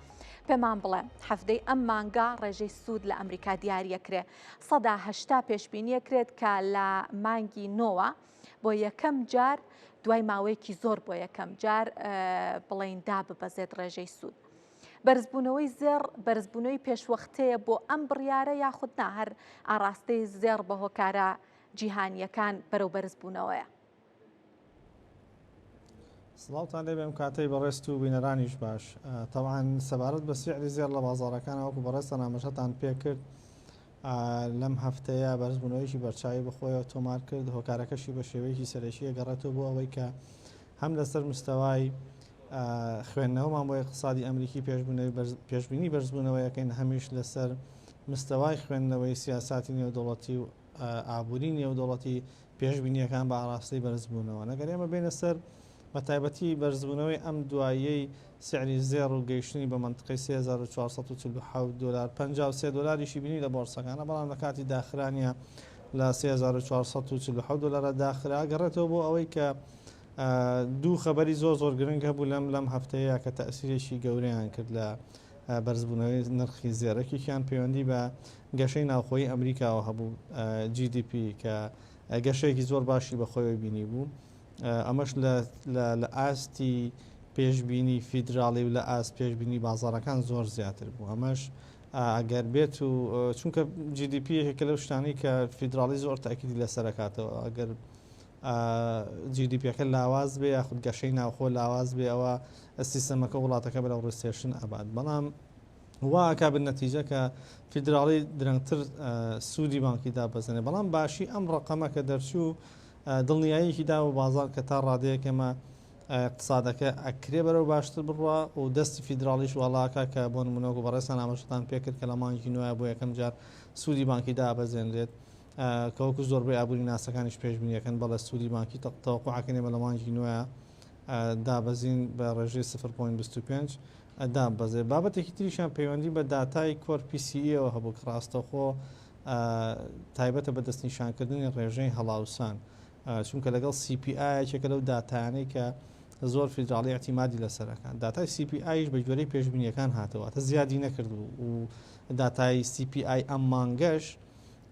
پێمان بڵێ هەفتەی ئەم مانگا ڕێژەی سوود لە ئەمریکا دیاریەکرێ 180 پێشبینیەکرێت کە لە مانگی نۆوە بۆ یەکەم جار دوای ماوەیەکی زۆر بۆ یەکەم جار بڵین داببەزێت ڕێژەی سوود بەرزبوونەوەی زێر بەرزبوونەوەی پێشوەختەیە بۆ ئەم بڕیارە یاخود نا هەر ئاڕاستەی زێر بە هۆکارە جیهانیەکان بەرەو بەرزبوونەوەیە. سڵاوتان لێ بێم کاتەی بەڕێست و بینەرانیش باش تەوان سەبارەت بە سیعری زێر لە بازاڕەکان وەکو بەڕێستە نامەشەتان پێکرد لەم هەفتەیە بەرزبوونەوەیکی بەرچاوی بخۆیەوە تۆمار کرد هۆکارەکەشی بە شێوەیەکی سەرەکیە گەڕێتەوە بۆ ئەوەی کە هەم لەسەر مستەوای خوێندنەوەمان بۆ اقتصادی ئەمریکی پێشبینی بەرزبوونەوەیەکەین هەمیش لەسەر مستەوای خوێندنەوەی سیاساتی نێودوڵەتی و ئابووری نێودوڵەتی پێشبینیەکان بە ئاڕاستی بەرزبوونەوە نەگەر ئێمە بینە سەر بە تایبەتی بەرزبوونەوەی ئەم دواییەی سعری زێڕ و گەیشتنی بە منطقەی 3447 دلار 53 دلاریشی بینی لە بۆرسەکانە، بەڵام لە کاتی داخرانیە لە 3447 دلار داخرا گەڕێتەوە بۆ ئەوەی کە دوو خەبەری زۆر گرنگ هەبوو لەم هەفتەیە کە تەئسیرێکی گەورەیان کرد لە بەرزبوونەوەی نرخی زێڕێکیان پەیوەندی بە گەشەی ناوخۆی ئەمریکاوە هەبوو GDP کە گەشەیەکی زۆر باشی بەخۆی بینی بوو. ئەمەش لە ئاستی پێشببینی فیدراڵی و لە ئاست پێشببینی بازارەکان زۆر زیاتر بوو. ئەمەش ئەگەر بێت و چونکە GDP یەکێکە لەو شتانی کە فیدراڵی زۆر تاکیدی لەسەرکاتەوە، ئەگەر GDPەکە لاواز بێ یاخود گەشەی ناوخۆ لاواز بێ ئەوە سیستەمەکە وڵاتەکە بە ڕستێشن ئەبات. بەڵام واکە بن نەتیجە کە فیدراڵی درەنگتر سوودی بانکی دابەزێنێ، بەڵام باشی ئەم ڕقەمە کە دەرچوو دڵنیاییکی دا و بازار کە تا ڕادەیەکەمە اقتصادەکە ئەکرێ بەرەو باشتر بڕوە و دەستی فیدراڵیش وڵاکە کە بۆ نمونەوەکو بەڕێستان ئاماژەتان پێکرد کە لە مانگی نوێە بۆ یەکەم جار سوودی بانکی دابەزێنرێت کەوەکو زۆربەی ئابووری ناسەکانیش پێشبینیەکەن بەڵە سوودی بانکی تەوەقوعەکەنێ بە لە مانگی نوێە دابەزین بە ڕێژەی 0.25 دابەزێ. بابەتێکی تریشان پەیوەندی بە داتای کۆر PCE-ەوە هەبوو کە ڕاستەخۆ تایبەتە بە دەستنیشانکردنی ڕێژەی هەڵاوسان، چونکە لەگەڵ CPI-یەکێکە لەو داتایانەی کە زۆر فیدراڵی اعتیمادی لەسەرەکان. داتای CPI-ش بە گوێرەی پێشبینیەکان هاتەوە تا زیادی نەکردو و داتای CPI ئەم مانگەش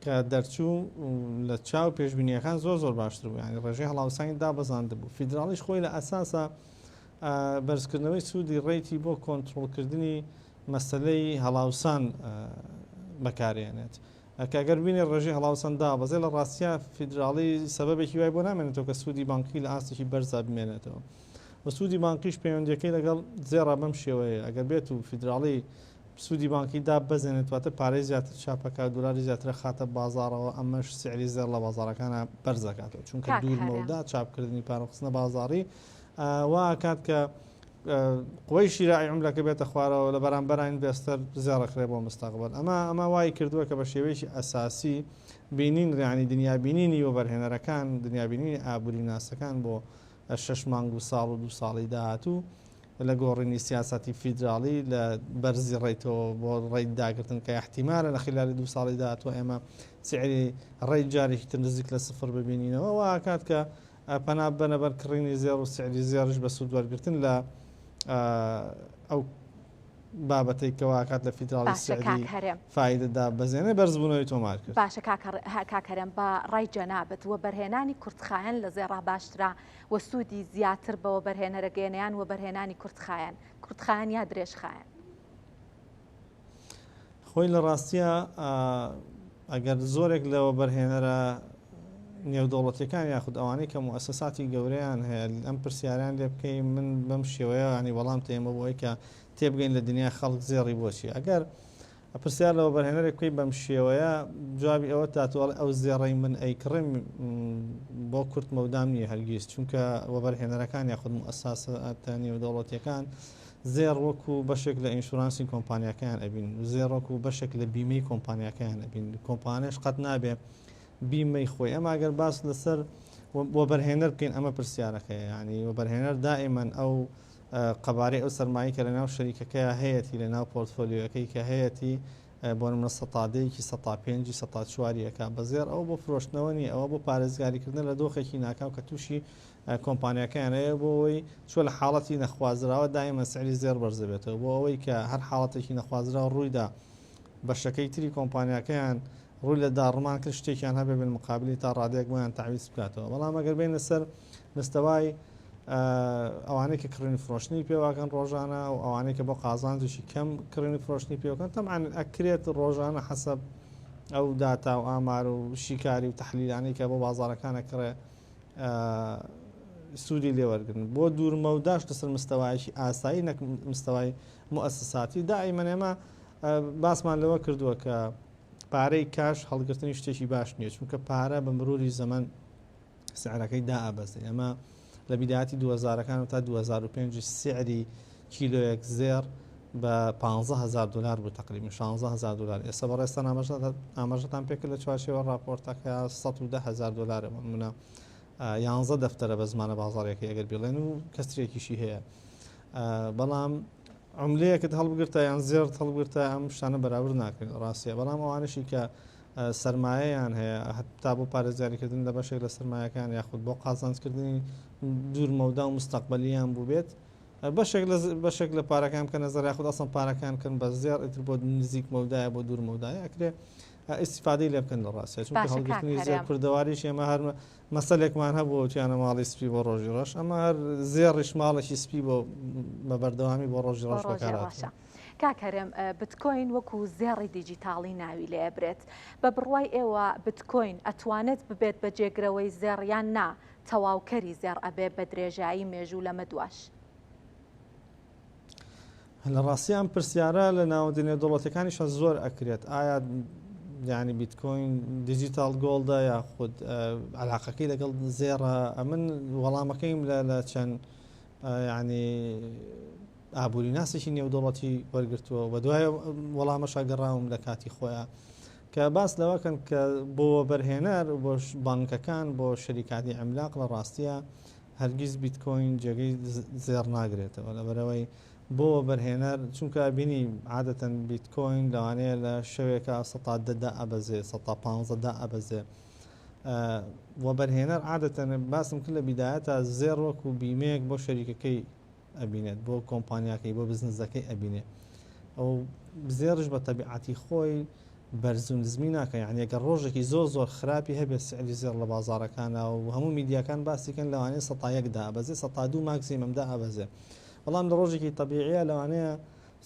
کە دەرچوو لە چاو پێشبینیەکان زۆر باشتر بوو، ینی ڕێژەی هەڵاوسانی دابەزاندە بوو. فیدراڵیش خۆی لە ئەساسە بەرزکردنەوەی سوودی ڕێیتی بۆ کۆنتترۆلکردنی مەسلەی هەڵاوسان بەکارێنێت. کەگەر بینێ ڕێژەی هەڵاوسان دابەزێ لە ڕاستیا فیدراڵی سەبەبێکی وای بۆ نامێنێتەوە کە سوودی بانکی لە ئاستێکی بەرزا بمێنێتەوە. بە سوودی بانکیش پەیوەندیەکەی لەگەڵ زێڕا بەم شێوەیە، ئەگەر بێت و فیدراڵی سوودی بانکی دابەزێنێت واتە پارەی زیاتر چاپەکە دلاری زیاترە خاتە بازارەوە، ئەمەش سعری زێر لە بازارەکانە بەرزەکاتەوە، چونکە دوورمەودا چاپکردنی پارەخستنە بازاری واکات کە قوی شیراعی عملەکە بێتە خوارەوە لە بەرامبەران بێستەر زێڕەکرێ بۆ مستەقبل. ئەمە وای کردووە کە بە شێوەیەکی ئەساسی بینین ڕیانی دنیابینینی وەبەرهێنەرەکان دنیابینینی ئابووری ناسەکان بۆ 6 مانگ و ساڵ و 2 ساڵی داهاتوو لە گۆڕینی سیاسەتی فیدراڵی لە بەرزی ڕێیتەوە بۆ ڕێی داگرتن کە احتیمالە لە خلالی 2 ساڵی داهاتوە ئێمە سعری ڕێی جارێکی تر نزیک لە 0 ببینینەوە، واکات کە پەنا بەنەبەر کڕینی زێر و سعری زێرش بە سوود وەرگرتن لە ئەو بابەتەی کەواکات لە فیدراڵی سعری فایدەدا بەزێنێ بەرزبوونەوەی تۆمار کرد. باشە کاکەرم بە ڕای جەنابەت وە بەرهێنانی کورتخایەن لە زێڕا باشترا وە سوودی زیاتر بەوە بەرهێنەرە گەێنیان وە بەرهێنانی کورتخایەن یا درێژخایەن؟ خۆی لە ڕاستیە ئەگەر زۆرێک لەوە بەرهێنەرە نێودەوڵەتیەکان یاخود ئەوانەی کە موسساتی گەورەیان هەیە ئەم پرسیاریان لێ بکەین من بەم شێوەیە ینی وەڵام تێمە بۆی کە تێبگەین لە دنیا خەڵک زێڕی بۆچی. ئەگەر پرسیار لەوە بەرهێنەرێک بکەی بەم شێوەیە جوابی ئەوە تاتوەڵ ئەو زێڕەی من ئەیکڕم بۆ کورت مەودام نییە هەرگیز، چونکە وە بەرهێنەرەکان یاخود موسساتە نێودەوڵەتیەکان زێر وەکو بەشێک لە ئینشورانسی کۆمپانیەکەیان ئەبین، زێر وەکو بەشێک لە بیمەی کۆمپانیەکەیان ئەبین. کۆمپانیاش قەت نابێ بیمەی خۆی. ئەمە ئەگەر باس لەسەر بۆ بەرهێنەر بکەین ئەمە پرسیارەکەی، ینی وە بەرهێنەر دائیمەن ئەو قەبارەی ئەو سەرمایی کە لەناو شەریکەکەی هەیەی لەناو پۆرتفۆلیۆەکەی کە هەیەی بۆ نمونە 100دەیەکی 105 104ەکە بەزێر ئەو بۆ فرۆشتنەوەنی ئەوە بۆ پارێزگاریکردن لە دۆخێکی ناکاو کە تووشی کۆمپانیەکەیان هەیە بۆەوەی چۆ لە حاڵەتی نەخوازراوە دائیمە سعری زێر بەرزەبێتەوە بۆ ئەوەی کە هەر حاڵەتێکی نەخوازراوە ڕوویدا بەشەکەی تری کۆمپانیەکەیان ڕووی لە داڕمان کرد شتێکیان هەبێ بن مقابلی تا ڕادێک بۆیان تعویز بکاتەوە. بەڵام ئەگەر بین لەسەر مستەوای ئەوانەی کە کڕینی فرۆشتنی پێواکەن ڕۆژانە و ئەوانەی کە بۆ قازانجێکی کەم کڕینی فرۆشتنی پێوەکەن تەمان ئەکرێت ڕۆژانە حەسەب ئەو داتا و ئامار و شیکاری و تەحلیلانی کە بۆ بازارەکانە کڕێ سوودی لێوەرگن بۆ دوورمەوداش لەسەر مستەوایکی ئاسایی نەک مستەوای موسساتی. دائیمەن ئێمە باسمان لەوە کردووە کە پارەی کاش هەڵگرتنی شتێکی باش نییە، چونکە پارە بە مروری زەمن سعرەکەی دائەبەزێ. ئەمە لە بیداتی 2000ەکان تا 2005 سعری کیلۆیەک زێر بە 15,000 دلار بوو تقریبا 16,000 دلار. ئێستا بەڕێستان ئاماژەتان پێکرد لە چوارچێوە راپۆرتەکە 110,000 دلار منە 11 دەفتەرە بە زمانە بازاڕێکی ئەگەر بڵێن و کەسرێکیشی هەیە بەڵام عملەیەکت هەڵبگرتە یان زێرت هەڵبگرتە ئەم شتانە بەراورد ناکرێت ڕاستیە بەڵام ئەوانشی کە سەرمایەیان هەیە تا بۆ پارێزاریکردن لە بەشێک لە سەرمایەکان یاخود بۆ قازانجکردنی دوورمەودا و مستەقبەلیان بوو بێت بەشێک لە پارەکان کە نەزەر یاخود ئەسڵ پارەکان کەن بە زێر ئیتر بۆ نزیک مەودایە بۆ دوور مەودایە ئەکرێ ئیسیفادەی لێ بکەن لە ڕاستیە چونکە هەڵگرتنی زێر کوردەواریش ئێمە هەر مەسەلێکمان هەبوو وتیانە ماڵی سپی بۆ ڕۆژی ڕۆژ ئەمە هەر زێڕیش ماڵێکی سپی بۆ بە بەردەوامی بۆ ڕۆژی ڕۆژ بەکارهاتێ. کاکەرێم بتکۆین وەکو زێڕی دیجیتاڵی ناوی لێ برێت بە بڕوای ئێوە بتکۆین ئەتوانێت ببێت بە جێگرەوەی زێڕیان نا تەواوکەری زێڕ ئەبێ بە درێژایی مێژوو لە مەدواش. لە ڕاستی ئەم پرسیارە لە ناودنیە دەوڵەتەکانیشە زۆر ئەکرێت ئایا ینی بیتکۆین دیجیتال گۆڵدا یاخود علاقەکەی لەگەڵ زێڕە ئەمن وەڵامەکەیم لە چەند ینی ئابووری ناسێکی نێودوڵەتی وەرگرتووە و دوایە وەڵامەش ئەگەڕاوم لە کاتی خۆیان کە باس لەوەکەن کە بۆ بەرهێنەر بۆ بانکەکان بۆ شەریکاتی ئەملاق لە ڕاستیە هەرگیز بیتکۆین جێگەی زێڕ ناگرێتەوە لەبەرەوەی بۆ بەرهێنەر چونکە بینی عادەتەن بیتکۆین لەوانەیە لە شەوێکە ١٠ ئەبەزێ ١15 ئەبەزێ و بەرهێنەر عادەتەن باسم کرد لە بیدایەتە زێڕ وەکو بیمەیەک بۆ شەریکەکەی ئەبینێت بۆ کۆمپانیاکەی بۆ بزنسەکەی ئەبینێ ئەو زێڕش بە تەبیعەتی خۆی بەرزونزمی ناکە یعنی ئەگەر ڕۆژێکی زۆر خراپی هەبێت سعری زێڕ لە بازاڕەکانە و هەموو میدیاکان باسیکەن لەوانەیە ١٠١ ئەبەزێ ١٠٢ ماکسیمەمدا ئەبەزێ بەڵام لە ڕۆژێکی تەبیعیە لەوانەیە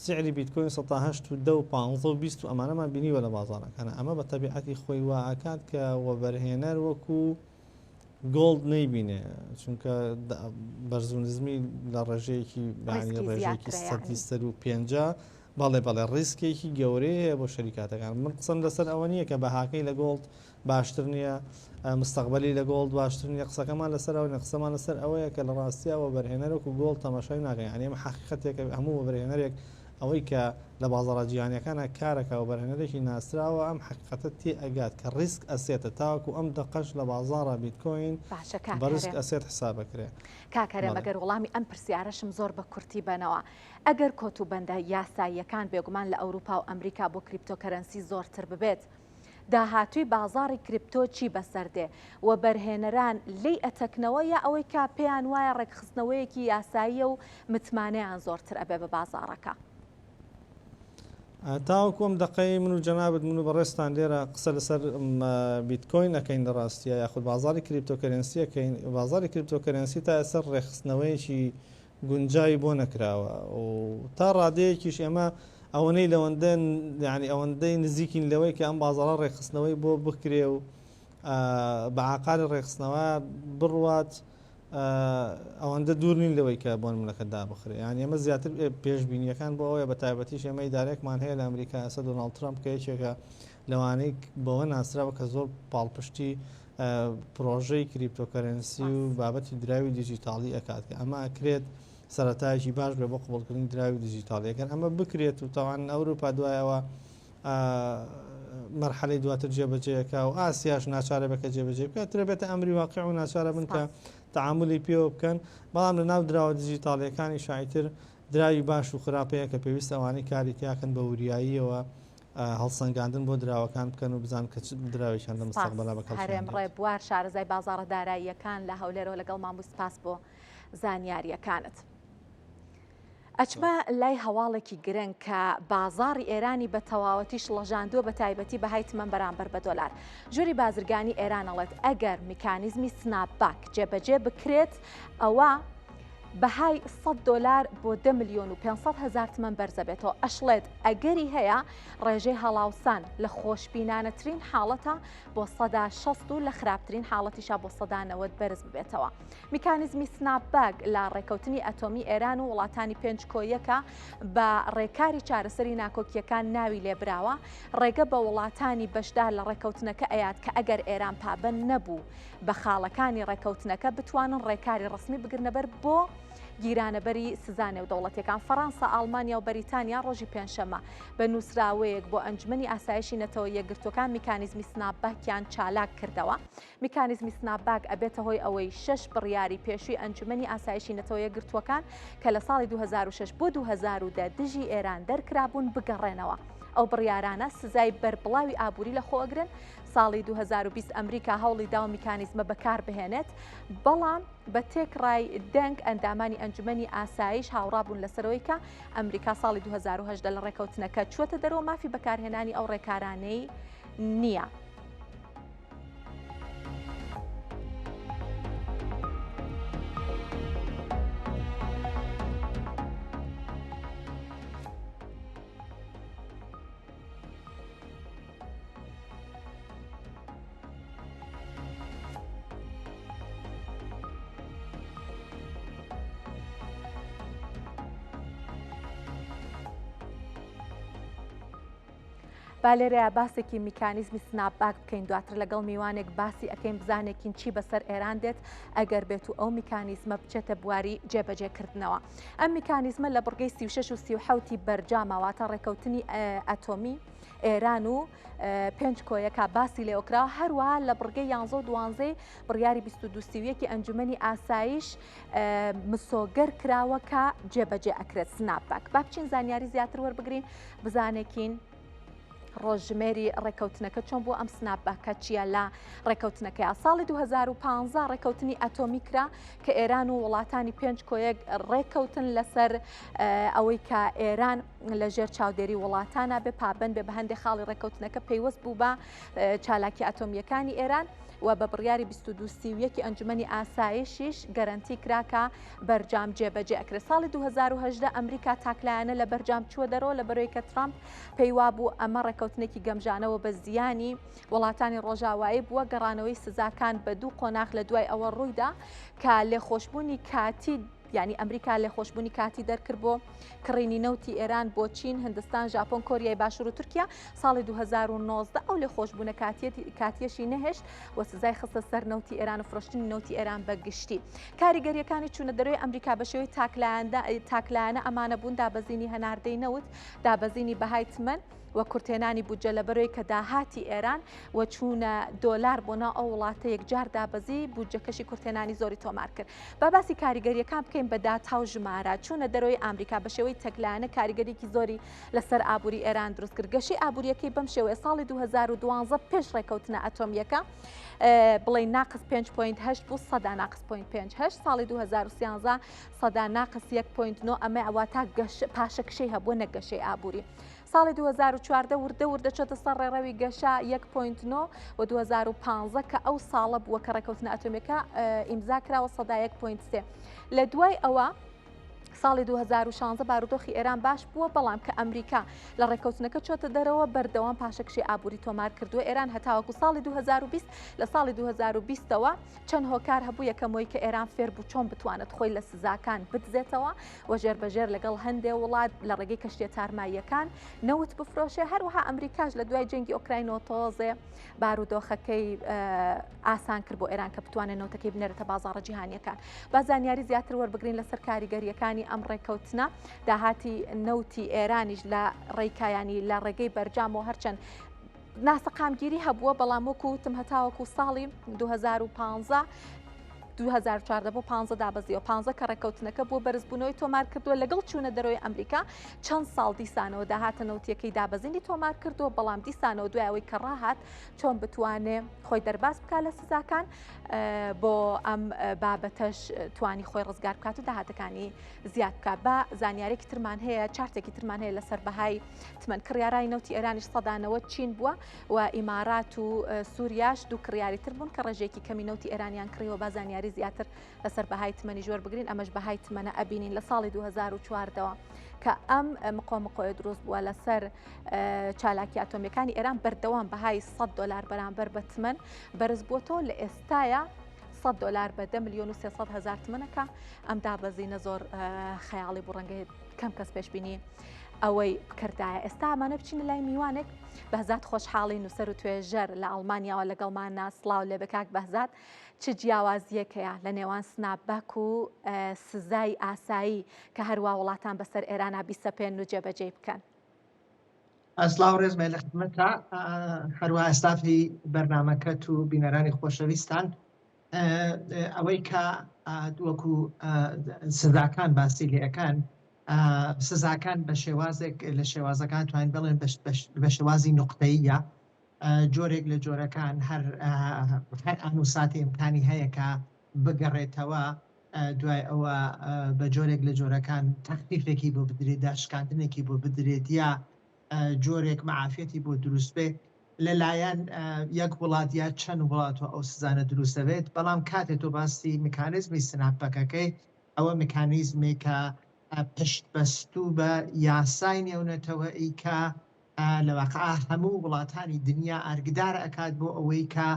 سعری بیتکۆین ١٨ و 10 و 15 و 20 و ئەمانەمان بینیوە لە بازاڕەکانە ئەمە بە تەبیعەتی خۆی وا ئاکات کە وەبەرهێنەر وەکو گۆڵد نەیبینێ چونکە بەرزونزمی لە ڕێژەیەکی ڕێژەیەکی 150 بەڵێ ڕیسکێکی گەورەی هەیە بۆ شەریکاتەکان من قسەم لەسەر ئەوە نییە کە بەهاکەی لە گۆڵد باشتر نییە مستەقبلی لە گۆڵد باشتر نیە قسەکەمان لەسەر ئەو قسەمان لەسەر ئەوەیە کە لە ڕاستیەوە بەرهێنەرێک و گۆڵد تەماشای ناکەین ئەنێ حقیقەتێک هەموو بەرهێنەرێک ئەوەی کە لە بازاڕە جیهانیەکانە کارەکە و بەرهێنەرێکی ناسراوە ئەم حقیقەتە تێ ئەگات کە ڕیسک ئەسێتە تاوەکو ئەم دەقەش لە بازاڕە بیتکۆین بە ڕیسک ئەسێت حسابەکرێ. کاکەرێ مەگەر وەڵامی ئەم پرسیارەشم زۆر بە کورتی بنەوە ئەگەر کۆتوبەندە یاساییەکان بێگومان لە ئەوروپا و ئەمریکا بۆ کریپتۆکەرەنسی زۆرتر ببێت داهاتووی بازاڕی کریپتۆ چی بەسەردێ و بەرهێنەران لی ئەتەکنەوە یا ئەوەی کا پێیان وایە ڕێکخستنەوەیەکی یاساییە و متمانەیان زۆرتر ئەبێ بە بازاڕەکە. تاوەکۆم دقەی من و جەنابەت من و بەڕێستان لێرە قسە لەسەر بیتکۆین ئەەکەین لە ڕاستیە یاخود بازاری کریپتۆکەرەنسی ئەەکەین بازاری کریپتۆکەرەنسی تا ئەسەر ڕێخستنەوەیەکی گونجایی بۆ نەکراوە و تا ڕادەیەکیش ئێمە ئەوەنەی لەوەندە ینی ئەوەندەی نزیکین لەوەی کە ئەم بازاڕە ڕێخستنەوەی بۆ بکرێ و بە عقاری ڕێخستنەوە بڕوات ئەوەندە دوور نین لەوەی کە بۆن منەکەدا بخرێ یان ئێمە زیاتر پێشبینیەکان بۆ ئەوەیە بە تایبەتیش ئێمە ئیدارێکمان هەیە لە ئەمریکا ئەسە دۆناڵد ترامپ کە یەکێکە لەوانەی بەوە ناسراوە کە زۆر پاڵپشتی پرۆژەی کریپتۆکەرەنسی و بابەتی دراوی دیجیتاڵی ئەکات کە ئەمە ئەکرێت سەرەتایشی باش بێ بۆ قوبڵکردنی دراوی دیجیتاڵی ئەگەر ئەمە بکرێت و تاوان ئەوروپا دوایەوە مەرحەلەی دواتر جێبەجێەکە و ئاسیاش ناچارە بەکە جێبەجێ بکات ترێبێتە ئەمری واقع و ناچارە بن کە تعاملی پێوە بکەن بەڵام لە ناو دراوە دیجیتاڵیەکانی شایتر دراوی باش و خراپەیە کە پێویست ئەوانەی کاری تیاکەن بە وریاییەوە هەڵسەنگاندن بۆ دراوەکان بکەن و بزان کە دراویشان لە مستەقبەلا بەکەڵ هەرێم ڕێ بوار شارەزای بازاڕە داراییەکان لە هەولێرەوە لەگەڵ مامۆ سپاس بۆ زانیاریەکانت. ئەچمە لای هەواڵێکی گرنگ کە بازاڕی ئێرانی بە تەواوەتی شڵەژاندووە بە تایبەتی بەهای تمەن بەرامبەر بە دۆلار. ژووری بازرگانی ئێرانەڵێت ئەگەر میکانیزمی سناپباک جێبەجێ بکرێت ئەوە بەهای $100 بۆ 10,500,000 تمەن بەرزە بێتەوە. ئەشڵێت ئەگەری هەیە ڕێژەی هەڵاوسان لە خۆشببینانەترین حاڵەتە بۆ 160 و لە خراپترین حاڵەتیشا بۆ 190 بەرز ببێتەوە. میکانیزمی سناپباک لە ڕێکەوتنی ئەتۆمی ئێران و وڵاتانی پێنج کۆیەکە بە ڕێکاری چارەسەری ناکۆکیەکان ناوی لێبراوە ڕێگە بە وڵاتانی بەشدار لە ڕێکەوتنەکە ئەیات کە ئەگەر ئێران پابەند نەبوو بە خاڵەکانی ڕێکەوتنەکە بتوانن ڕێکاری ڕسمی بگرنەبەر بۆ گیرانەبەری سزانێ و دەوڵەتەکان فەڕەنسا، ئەڵمانیا و بەریتانیا ڕۆژی پێنجشەمە بە نووسراوەیەک بۆ ئەنجومەنی ئاسایشی نەتەوە یەکگرتوەکان میکانیزمی سناپباکیان چالاک کردەوە. میکانیزمی سناپباک ئەبێتە هۆی ئەوەی 6 بڕیاری پێشووی ئەنجومەنی ئاسایشی نەتەوە یەکگرتوەکان کە لە ساڵی 2006 بۆ 2010 دژی ئێران دەرکرابوون بگەڕێنەوە. ئەو بڕیارانە سزای بەربڵاوی ئابووری لە خۆگرن. ساڵی 2020 ئەمریکا هەوڵی داوە میکانیزمە بەکار بهێنێت، بەڵام بە تێکڕای دەنگ ئەندامانی ئەنجومەنی ئاسایش هاوڕابوون لەسەرەوەی کە ئەمریکا ساڵی 2010 لە ڕێکەوتنەکە چوەتە دەرەوە مافی بەکارهێنانی ئەو ڕێکارانەی نییە. با لێرەیە باسێکی میکانیزمی سناپباک بکەین، دواتر لەگەڵ میوانێک باسی ئەەکەین بزانێکین چی بەسەر ئێران دێت ئەگەر بێت و ئەو میکانیزمە بچێتە بواری جێبەجێکردنەوە. ئەم میکانیزمە لە بڕگەی 36 و 37 بەرجامەواتە ڕێکەوتنی ئەتۆمی ئێران و 5 کۆیەکە باسی لێوکراوە، هەروەها لە بڕگەی 11 و 12 بڕیاری 22 ئەنجومەنی ئاسایش مسۆگەر کراوە کە جێبەجێ ئەکرێت سناپباک. با بچین زانیاری زیاتر وەربگرین بزانێکین ڕۆژژمێری ڕێکەوتنەکە چۆن بۆ ئەم سناپباکە چیە لە ڕێکەوتنەکەی. ساڵی 2015 ڕێکەوتنی ئەتۆمی کرا کە ئێران و وڵاتانی 5 کۆیەک ڕێکەوتن لەسەر ئەوەی کە ئێران لە ژێر چاودێری وڵاتانە بێ پابند بێ بە هەندێک خاڵی ڕێکەوتنەکە پەیوەست بوو بە چالاکی ئەتۆمیەکانی ئێران و بە بڕیاری 22 ئەنجومەنی ئاسایشیش گەرانتی کراکە بەرجام جێبەجێ ئەکرێت. ساڵی 2018 ئەمریکا تاکلایانە لە بەرجام چووە دەرەوە لە بەرەوەی کە ترامپ پێیوا بوو ئەمە ڕێکەوتنێکی گەمژانەوە بە زیانی وڵاتانی ڕۆژاوایی بووە گەڕانەوەی سزاکان بە دوو قۆناغ لە دوای ئەوە ڕوویدا کە لێخۆشبوونی کاتی یعنی ئەمریکا لێخۆشبوونی کاتی دەرکرد بۆ کڕینی نەوتی ئێران بۆ چین، هندستان، ژاپۆن، کۆریای باشوور و تورکیا. ساڵی 2019 ئەو لێخۆشبوونە کاتیەشی نەهێشت و سزای خستە سەر نەوتی ئێران و فرۆشتنی نەوتی ئێران بە گشتی. کاریگەریەکانی چوونە دەروی ئەمریکا بە شێوەی تاکلایانە ئەمانە بوون دابەزینی هەناردەی نەوت، دابەزینی بەهای تمەن و کورتێنانی بودجە لە بەرەوەی کە داهاتی ئێران و چوونە دۆلار بۆ ناو ئەو وڵاتە یەکجار دابەزی بودجەکەشی کورتێنانی زۆری تۆمار کرد. با باسی کاریگەریەکان بکەین بە داتا و ژمارە. چوونە دەرەوەی ئەمریکا بە شێوەی تەکلایانە کاریگەریەکی زۆری لەسەر ئابووری ئێران دروست کرد. گەشەی ئابووریەکەی بەم شێوەیە ساڵی 2012 پێش ڕێکەوتنە ئەتۆمیەکە بڵێ ناقص 5.8 بوو، سەدا ناقص 0.58. ساڵی 2013 سەدا ناقص 1.9 ئەمە ئەواتە پاشەکشەی هەبووە نەگەشەی ئابووری. ساڵی 2014 وردە چۆتە سەر ڕێڕەوی گەشە 1.9 و 2015 کە ئەو ساڵە بووە کە ڕێکەوتنە ئەتۆمیەکە ئیمزا کراوە سەدا 1.3. لە دوای ئەوە ساڵی 2016 بارودۆخی ئێران باش بووە، بەڵام کە ئەمریکا لە ڕێکەوتنەکە چۆتە دەرەوە بەردەوام پاشەکشی ئابووری تۆمار کردووە. ئێران هەتاوەکو ساڵی 2020 لە ساڵی 2020ەوە چەند هۆکار هەبوو. یەکەمەوەی کە ئێران فێر بوو چۆن بتوانێت خۆی لە سزاکان بدزێتەوە و ژێربەژێر لەگەڵ هەندێک وڵات لە ڕێگەی کەشتیە تارماییەکان نەوت بفرۆشێ. هەروەها ئەمریکاش لە دوای جەنگی ئۆکراینەوە تۆزێ بارودۆخەکەی ئاسان کرد بۆ ئێران کە بتوانێت نەوتەکەی بنێرێتە بازاڕە جیهانیەکان. با زانیاری زیاتر وەربگرین لەسەر کاریگەریەکانی ئەم ڕێکەوتنە. داهاتی نەوتی ئێرانیش لە ڕێکایانی لە ڕێگەی بەرجام و هەرچەند ناسەقامگیری هەبووە، بەڵام وەکو وتم هەتاوەکو ساڵی 2015 2014 بۆ 15 دابەزیەوە 15 کە ڕێکەوتنەکە بۆ بەرزبوونەوەی تۆمار کردووە لەگەڵ چوونە دەرەوەی ئەمریکا چەند ساڵ دیسانەوە داهاتە نەوتیەکەی دابەزینی تۆمار کردووە، بەڵام دیسانەوە دوای ئەوەی کە ڕاهات چۆن بتوانێ خۆی دەرباز بکات لە سزاکان بۆ ئەم بابەتەش توانی خۆی ڕزگار بکات و داهاتەکانی زیاد بکات. بە زانیارێکی ترمان هەیە، چارتێکی ترمان هەیە لەسەر بەهای تمەن. کڕیارای نەوتی ئێرانیش سەدانەوە چین بووە و ئیمارات و سووریاش دوو کڕیاری تر بوون کە ڕێژێکی کەمی نەوتی ئێرانیان کڕیەوە. با زانیاری زیاتر لەسەر بەهای تمەنی ژوەر بگرین. ئەمەش بەهای تمەنە ئەبینین لە ساڵی 2014ەوە کە ئەم مقۆمقۆی دروست بووە لەسەر چالاکی ئاتۆمیەکانی ئێران بەردەوام بەهای $100 بەرامبەر بە تمەن بەرز بووەتەوە. لە ئێستاە $100 بە 10,300,000 تمەنەکە. ئەم دابەزینە زۆر خەیاڵی بوو، ڕەنگە کەم کەس پێشبینی ئەوەی بکردایە. ئێستا ئەمانە بچینە لای میوانێک. بەهزات خۆشحاڵی نووسەر و توێژەر لە ئەڵمانیاوە لەگەڵمانە. سڵاو لێ بە کاک بەهزات. چ جیاوازیەکەیە لە نێوان سناپبەک و سزای ئاسایی کە هەروە وڵاتان بەسەر ئێرانە بیسەپێن و جێبەجێ بکەن؟ ئەسلااو ڕێزمە لە خدمەتە هەروە ئەستافی بەرنمەکەت و بینەرانی خۆشەویستان. ئەوەی کە وەکو سزاکان باسی لەکان سزاکان بە شێوازێک لە شێوازەکان توانین بڵێن بە شێوازی نقطەیە جۆرێک لە جۆرەکان هەر ئەن و ساتی ئیمکانی هەیە کە بگەڕێتەوە دوای ئەوە بە جۆرێک لە جۆرەکان تەخفیفێکی بۆ بدرێت داشکاندنێکی بۆ بدرێت یا جۆرێک معافەتی بۆ دروست بێ لەلایەن یەک وڵات یا چەند وڵاتەوە ئەو سزانە دروستە بێت. بەڵام کاتێک تۆ باسی میکانیزمی سناپبەکەکەی ئەوە میکانیزمێکە پشت بەستوو بە یاسای نێونەتەوەی کە لەواقع هەموو وڵاتانی دنیا ئاگدار ئەکات بۆ ئەوەی کە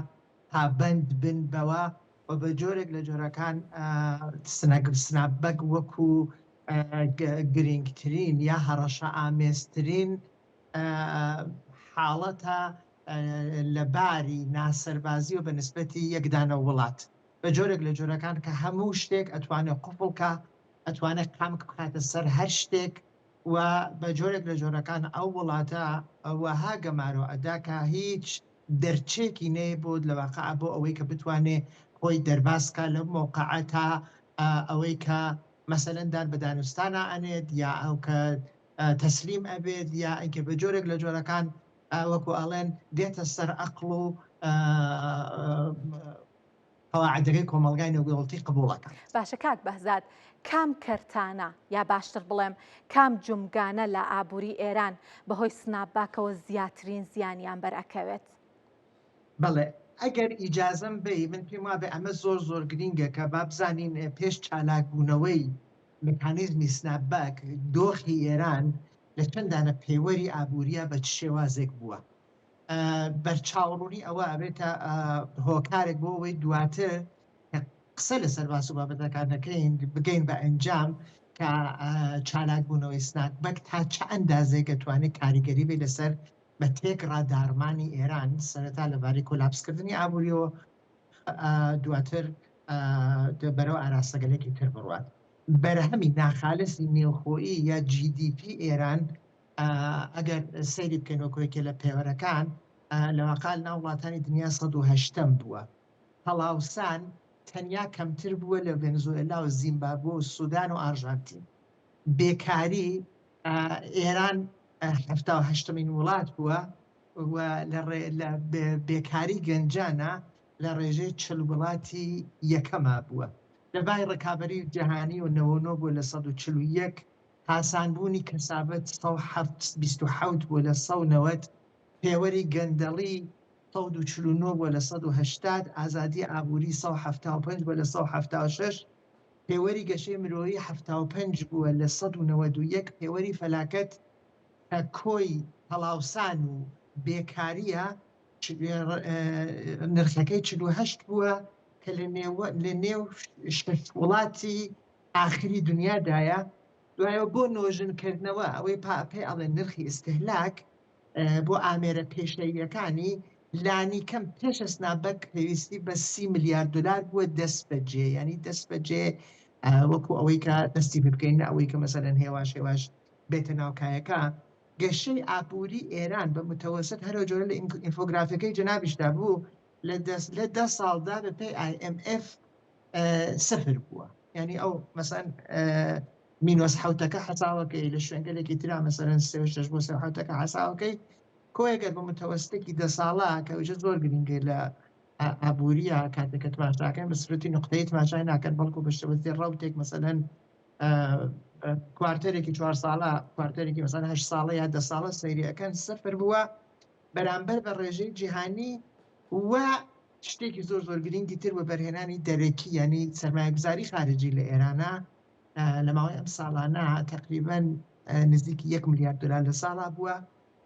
پابند بن بەوە و بە جۆرێک لە جۆرەکان سناپبەک وەکو گرنگترین یا هەڕەشە ئامێزترین حاڵەتە لەباری ناسەربازی و بە نسبەتی یەکدانە وڵات بە جۆرێک لە جۆرەکان کە هەموو شتێک ئەتوانێت قوفڵکە ئەتوانێت قامک بخاتە سەر هەر شتێک و بە جۆرێک لە جۆرەکان ئەو وڵاتە ئەوەها گەمارۆ ئەداکە هیچ دەرچێکی نەیە بۆ لەواقع بۆ ئەوەی کە بتوانێت خۆی دەرباسکە لە موقعەتە ئەوەی کە مەسەلەندان بە دانوستانە ئەنێت یا ئەو کە تەسلیم ئەبێت یا ئەیکە بە جۆرێک لە جۆرەکان وەکو ئەڵێن دێتە سەر عەقڵ و قەواعیدەکەی کۆمەڵگای نێودەوڵەتی قبوڵەکە. باشە کاک بەهزات، کام کەرتانە یا باشتر بڵێم کام جومگانە لە ئابووری ئێران بەهۆی سناپبەکەوە زیاترین زیانیان بەرئەکەوێت؟ بەڵێ ئەگەر ئیجازەم بێ من پێم وابێ ئەمە زۆر زۆر گرینگە کە با بزانین پێش چالاکبوونەوەی میکانیزمی سناپبەک دۆخی ئێران لە چەندانە پەیوەری ئابووریە بە چ شێوازێک بووە. بەرچاوڕوونی ئەوە ئەبێتە هۆکارێک بۆ ئەوەی دواتر قسە لەسەر باس و بابەتەکان دەکەین بگەین بە ئەنجام کە چالاکبوونەوەی سناپبەک تا چه ئەندازێک دەتوانێت کاریگەری بێ لەسەر بە تێک ڕادارمانی ئێران سەرەتا لەبارەی کۆلاپسکردنی ئابووریەوە دواتر بەرەو ئاراستەگەلێکی تر بڕوات. بەرهەمی ناخالصی نێوخۆیی یا GDP ئێران ئەگەر سەیری بکەین وەکوێکێ لە پێوەرەکان لەواقع ناو وڵاتانی دنیا 180 بووە. هەڵاوسان تەنیا کەمتر بووە لە ڤێنزوێلا و زیمبابوە و سوودان و ئارژانتین. بێکاری ئێران 78مین وڵات بووە و لە بێکاری گەنجانە لە ڕێژەی 40 وڵاتی یەکەما بووە. لە بای ڕکابەری جەهانی و 99 بووە لە 141 هاسانبوونی کەسابەت 127 بووە لە 190 پێوەری گەندەڵی 149 بووە لە 180 ئازادی ئابووری 175 بووە لە 176 پێوەری گەشەی مرۆیی 75 بووە لە 191 پێوەری فەلاکەت کە کۆی هەڵاوسان و بێکاریە نرخەکەی 48 بووە کە لە نێو وڵاتی ئاخری دنیادایە. دوایەوە بۆ نۆژنکردنەوە ئەوەی پێ ئەڵێ نرخی ئستهلاک بۆ ئامێرە پێشەیەکانی لانی کەم پێشە سناپبەک پێویستی بە 30 میلیارد دلار بووە دەست بەجێ، ینی دەست بەجێ وەکو ئەوەی کە دەستی بکەین ئەوەی کە مەسەلەن هێواش هێواش بێتە ناوکایەکە. گەشەی ئابووری ئێران بە متەوەسط هەرو جۆرە لە ئینفۆگرافیەکەی جەنابیشدا بوو لە 10 ساڵدا بە پێی IMF 0 بووە. ینی ئەو مەسەن مینۆس حوتەکە حەساوەکەی لە شوێنگەلێکی ترا مەسەرەن 36 بۆ 37ەکە حەساوەکەی کۆیەگەر بە متەوەستێکی 10 ساڵە کە وجە زۆر گرنگێ لە ئابووریە کاتێکە تماشاکەن بە سرەتی نقطەی تماشای ناکەن بەڵکو بەشتەوەستی ڕەوتێک مەسەلەن کوارتەرێکی 4 ساڵە کوارتەرێکی مەسەن 8 ساڵە یا 10 ساڵە سەیریەکەن 0 بووە بەرامبەر بە ڕێژەی جیهانی و شتێکی زۆر زۆر گرنگی تر بە بەرهێنانی دەرەکی ینی سەرمایه‌گوزاری خارجی لە ئێرانە لە ماوەی ئەم ساڵانە تقریباً نزیکی 1 میلیارد دلار لە ساڵا بووە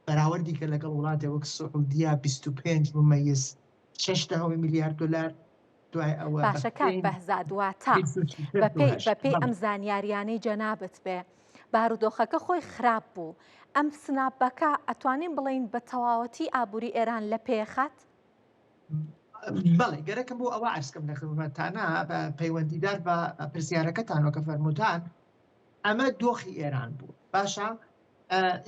بەراوردی کە لەگەڵ وڵاتێ وەک سعودیا 25.6 میلیارد دلار. دوای ئەوە باشە کاک بەهزات واتە بەپێی ئەم زانیاریانەی جەنابەت بێ بارودۆخەکە خۆی خراپ بوو ئەم سنابەکە ئەتوانین بڵین بە تەواوەتی ئابووری ئێران لە پێخات؟ بەڵێ گەرەکەم بۆ ئەوە عرزکەم لە خزمەتانە بە پەیوەندیدار بە پرسیارەکەتانەوە کە فەرمووتان ئەمە دۆخی ئێران بوو باشە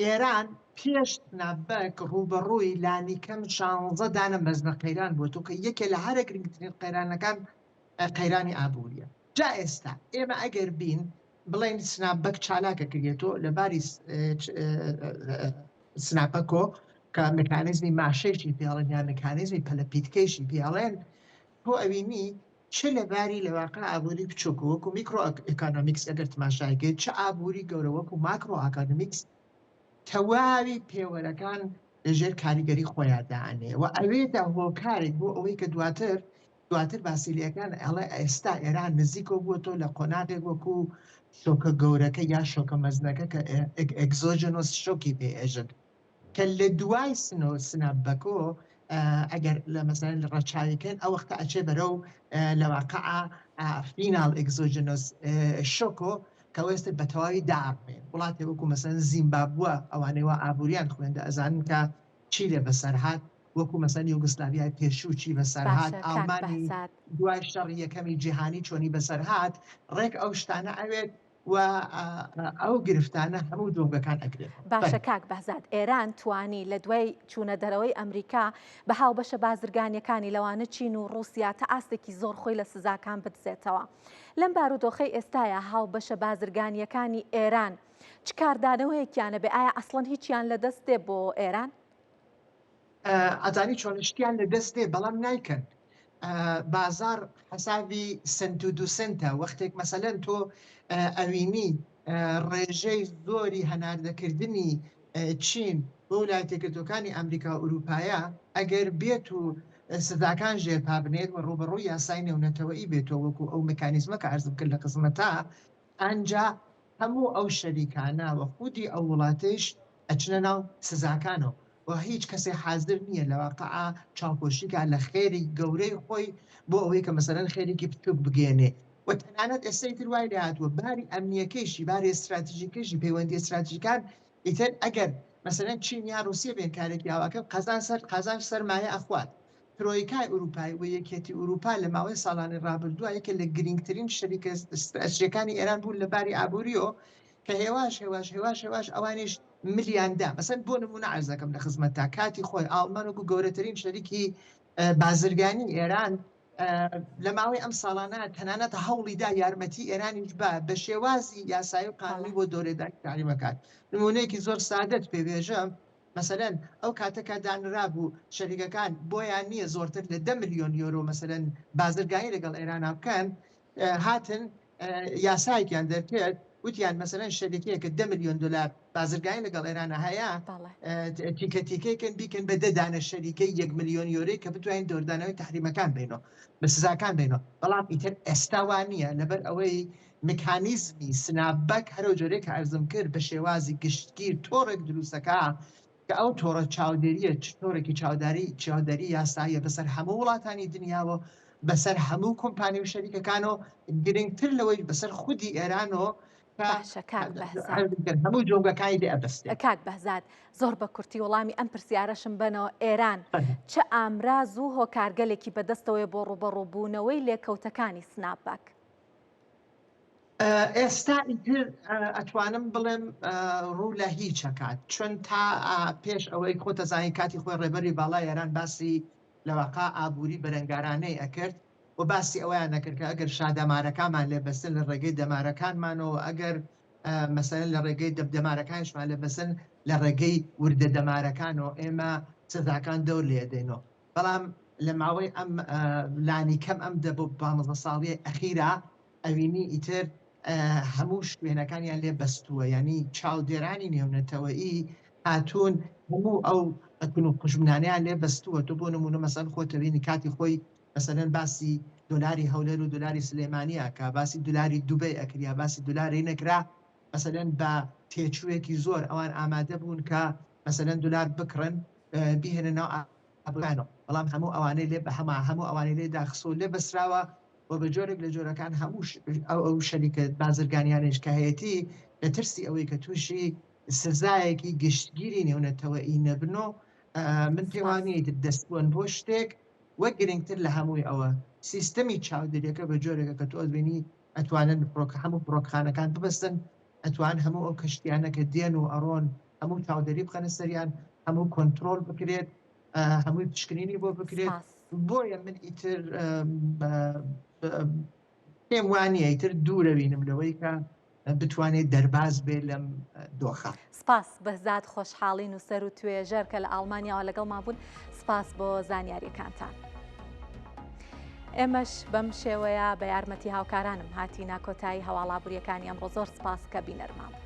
ئێران پێش نابەک ڕوبەڕووی لانی کەم 16 دانە مەزنە قەیران بوو تو کە یەکێ لە هەرە گرنگترین قەیرانەکان قەیرانی ئابووریە جا ئێستا ئێمە ئەگەر بین بڵێن سنابەک چالاکە کردێتەوە لەباری سناپەکۆ کە مکانیزمی ماشێکی پێڵێن یا مکانیزمی پەلەپیتکەیشی پێڵێن تۆ ئەوینی چه لەباری لەواقع ئابووری بچووکە وەکو میکرۆ ئەکانۆمیکس ئەگەر تماشاگەیت چه ئابووری گەورە وەکو ماکرۆ ئەکانۆمیکس تەواوی پێوەرەکان لەژێر کاریگەری خۆیاندانێ و ئەوێتە هۆکارێک بۆ ئەوەی کە دواتر باسیلیەکان ئەڵێ ئێستا ئێران نزیکۆ بووە تۆ لە قۆناغێک وەکو شۆکە گەورەکە یا شۆکە مەزنەکە کە ئەگزۆژنۆس شۆکی پێئێژن کە لە دوای سنابەکۆ ئەگەر لە مەسەرەن لە ڕەچاویکەن ئەو وەختە ئەچێ بەرەو لەواقع فینال ئەگزۆژنۆس شۆکۆ کە وێستە بە تەواوی داڕێن وڵاتی وەکو مەسەرەن زیمبابووە ئەوانەوە ئابووریان خوێندە ئەزانن کە چی لێ بەسەرهات وەکو مەسەرەن یوگسلاڤیای پێشوو چی بەسەرهات ئەڵمانی دوای شەڕی یەکەمی جیهانی چۆنی بەسەرهات ڕێک ئەو شتانە ئەوێت و ئەو گرفتانە هەموو جۆگەکان ئەگرێت. باشە کاک بەهزاد ئێران توانی لە دوای چوونە دەرەوەی ئەمریکا بە هاوبەشە بازرگانیەکانی لەوانە چین و ڕووسیا تا ئاستێکی زۆر خۆی لە سزاکان بدزێتەوە. لەم بارودۆخەی ئێستاە هاوبەشە بازرگانیەکانی ئێران چ کاردانەوەیەکیانە بێ ئایا ئەسڵەن هیچیان لە دەست دێ بۆ ئێران؟ ئەزانی چۆنشتیان لە دەست دێ بەڵام نایکەن. بازار حسابی سنت و دو سنتە وەختێک مەسەلەن تۆ ئەوینی ڕێژەی زۆری هەناردەکردنی چین بۆ وڵاتێکردەکانی ئەمریکا و ئوروپایە ئەگەر بێت و سزاکان ژێرپا بنێت و ڕوبەڕووی یاسای نێونەتەوەیی بێتەوە وەکو ئەو مکانیزمە کە عرض بکرد لە قسمەتە ئەنجا هەموو ئەو شەریکانە و خودی ئەو وڵاتش ئەچنە ناو سزاکانەوە و هیچ کەسێ حاضر نییە لەواقع چاوپۆشیکە لە خێری گەورەی خۆی بۆ ئەوەی کە مەسەرەن خێرێکی بتوک بگێنێ و تەنانەت ئێستای تر وای لێهاتووە باری ئەمنیەکەیشی باری استراتیژیکەشی پەیوەندی استراتیژیکان ئیتر ئەگەر مەسەرەن چین یا رووسیا بێن کارێکی یاواکە قەزان سەرمایە ئەخوات ترۆیکای ئوروپای و یەکێتی ئوروپا لە ماوەی ساڵانی ڕابردووە یەکە لە گرنگترین شەریکە ئەشریەکانی ئێران بوون لە باری ئابووریۆ کە هێواش ئەوانش ملیاندا مەسەن بۆ نمونە عرزەکەم لە خزمەتتا کاتی خۆی ئاڵمان وەکو گەورەترین شەریکی بازرگانی ئێران لە ماوەی ئەم ساڵانە تەنانەت هەوڵیدا یارمەتی ئێرانیش بە شێوازی یاسایی و قانونی بۆ دۆرێدانی تعلیمەکان نمونەیەکی زۆر سادەت پێبێژەم مەسەلەن ئەو کاتەکە دانرا بوو شەریکەکان بۆیان نییە زۆرتر لە 10 ملیۆن یۆرۆ مەسەلەن بازرگانی لەگەڵ ئێرانە بکەن هاتن یاسایەکیان دەرکرد وتیان مەسەلەن شەریکەیەکە 10 ملیۆن دلار بازرگانی لەگەڵ ئێرانە هەیە تیکەتیکەکەن بیکەن بە 10 دانە شەریکەی 1 ملیۆن یۆرەی کە بتوانین دۆردانەوەی تحریمەکان بینەوە بە سزاکان بینەوە بەڵام ئیتر ئێستاوان نییە لەبەر ئەوەی مکانیزمی سنابەک هەرو جۆرێک کە ئەرزم کرد بە شێوازی گشتگیر تۆڕێک دروستەکە کە ئەو تۆڕە چاودێریە تۆڕێکی چاودێری یاساییە بەسەر هەموو وڵاتانی دنیاوە بەسەر هەموو کۆمپانی و شەریکەکانەوە گرنگتر لەوەی بەسەر خودی ئێرانەوە هەموو جۆگەکانی لێ ئەبەستێ. کاک بەهزاد زۆر بە کورتی وەڵامی ئەم پرسیارەشم بنەوە ئێران چه ئامراز و هۆکارگەلێکی بەدەستەوەی بۆ ڕوبەڕووبوونەوەی لێکەوتەکانی سنابەک؟ ئێستا ئیتر ئەتوانم بڵێم ڕوو لە هیچەکات چۆن تا پێش ئەوەی خۆتەزانی کاتی خۆی ڕێبەری باڵای ئێران باسی لەواقع ئابووری بەرەنگارانەی ئەکرد و باسی ئەویان نەکرد کە ئەگەر شادەمارەکانمان لێ بەسن لە ڕێگەی دەمارەکانمانەوە ئەگەر مەسەرەن لە ڕێگەی دەمارەکانشمان لێ بەسن لە ڕێگەی وردە دەمارەکانەوە ئێمە سزاکان دەور لێدەینەوە بەڵام لە ماوەی ئەم لانی کەم ئەم دە بۆ 15 ساڵی ئەخیرا ئەوینی ئیتر هەموو شوێنەکانیان لێ بەستووە ینی چاودێرانی نێونەتەوەیی هاتوون هەموو ئەو ئەکن و قژمنانیان لێ بەستووە تۆ بۆ نمونە مەسەن خۆتەوینی کاتی خۆی مەسەرەن باسی دۆلاری هەولێر و دۆلاری سلێمانیە کە باسی دلاری دوبەی ئەکریا باسی دلاری نەکرا مەسەرەن بە تێچوویەکی زۆر ئەوان ئامادە بوون کە مەسەرەن دلار بکڕن بیهێنە ناو ئابوورانەوە بەڵام هەموو ئەوانەی لێ بە هەموو ئەوانەی لێ داخسۆ لێ بەسراوە و بە جۆرێک لە جۆرەکان هەموو ئەو شەریکە بازرگانیانش کە هەیەی لە ترسی ئەوەی کە تووشی سزایەکی گشتگیری نێونەتەوەئی نەبنەوە من پێم وانە دەستبوون بۆ شتێک وەک گرنگتر لە هەمووی ئەوە سیستەمی چاودێریەکە بە جۆرێکە کە تۆ بینی ئەتوانن هەموو فڕۆکخانەکان ببەستن ئەتوان هەموو ئەو کەشتیانە کە دێن و ئەڕۆن هەموو چاودێری بخەنە سەریان هەموو کۆنتترۆل بکرێت هەمووی پشکنینی بۆ بکرێت بۆیە من ئیتر پێم وانە ئیتر دوورەبینم لەوەی کە بتوانێت دەرباز بێت لەم دۆخە. سپاس بەزات خۆشحاڵین و سەر و توێژەر کە لە ئەڵمانیاوە لەگەڵمان بوون. سپاس بۆ زانیاریەکانتان. ئێمەش بەم شێوەیە بە یارمەتی هاوکارانم هاتیینە کۆتایی هەواڵابووریەکانی ئەمڕۆ زۆر سپاس کە بینەرمان بوو.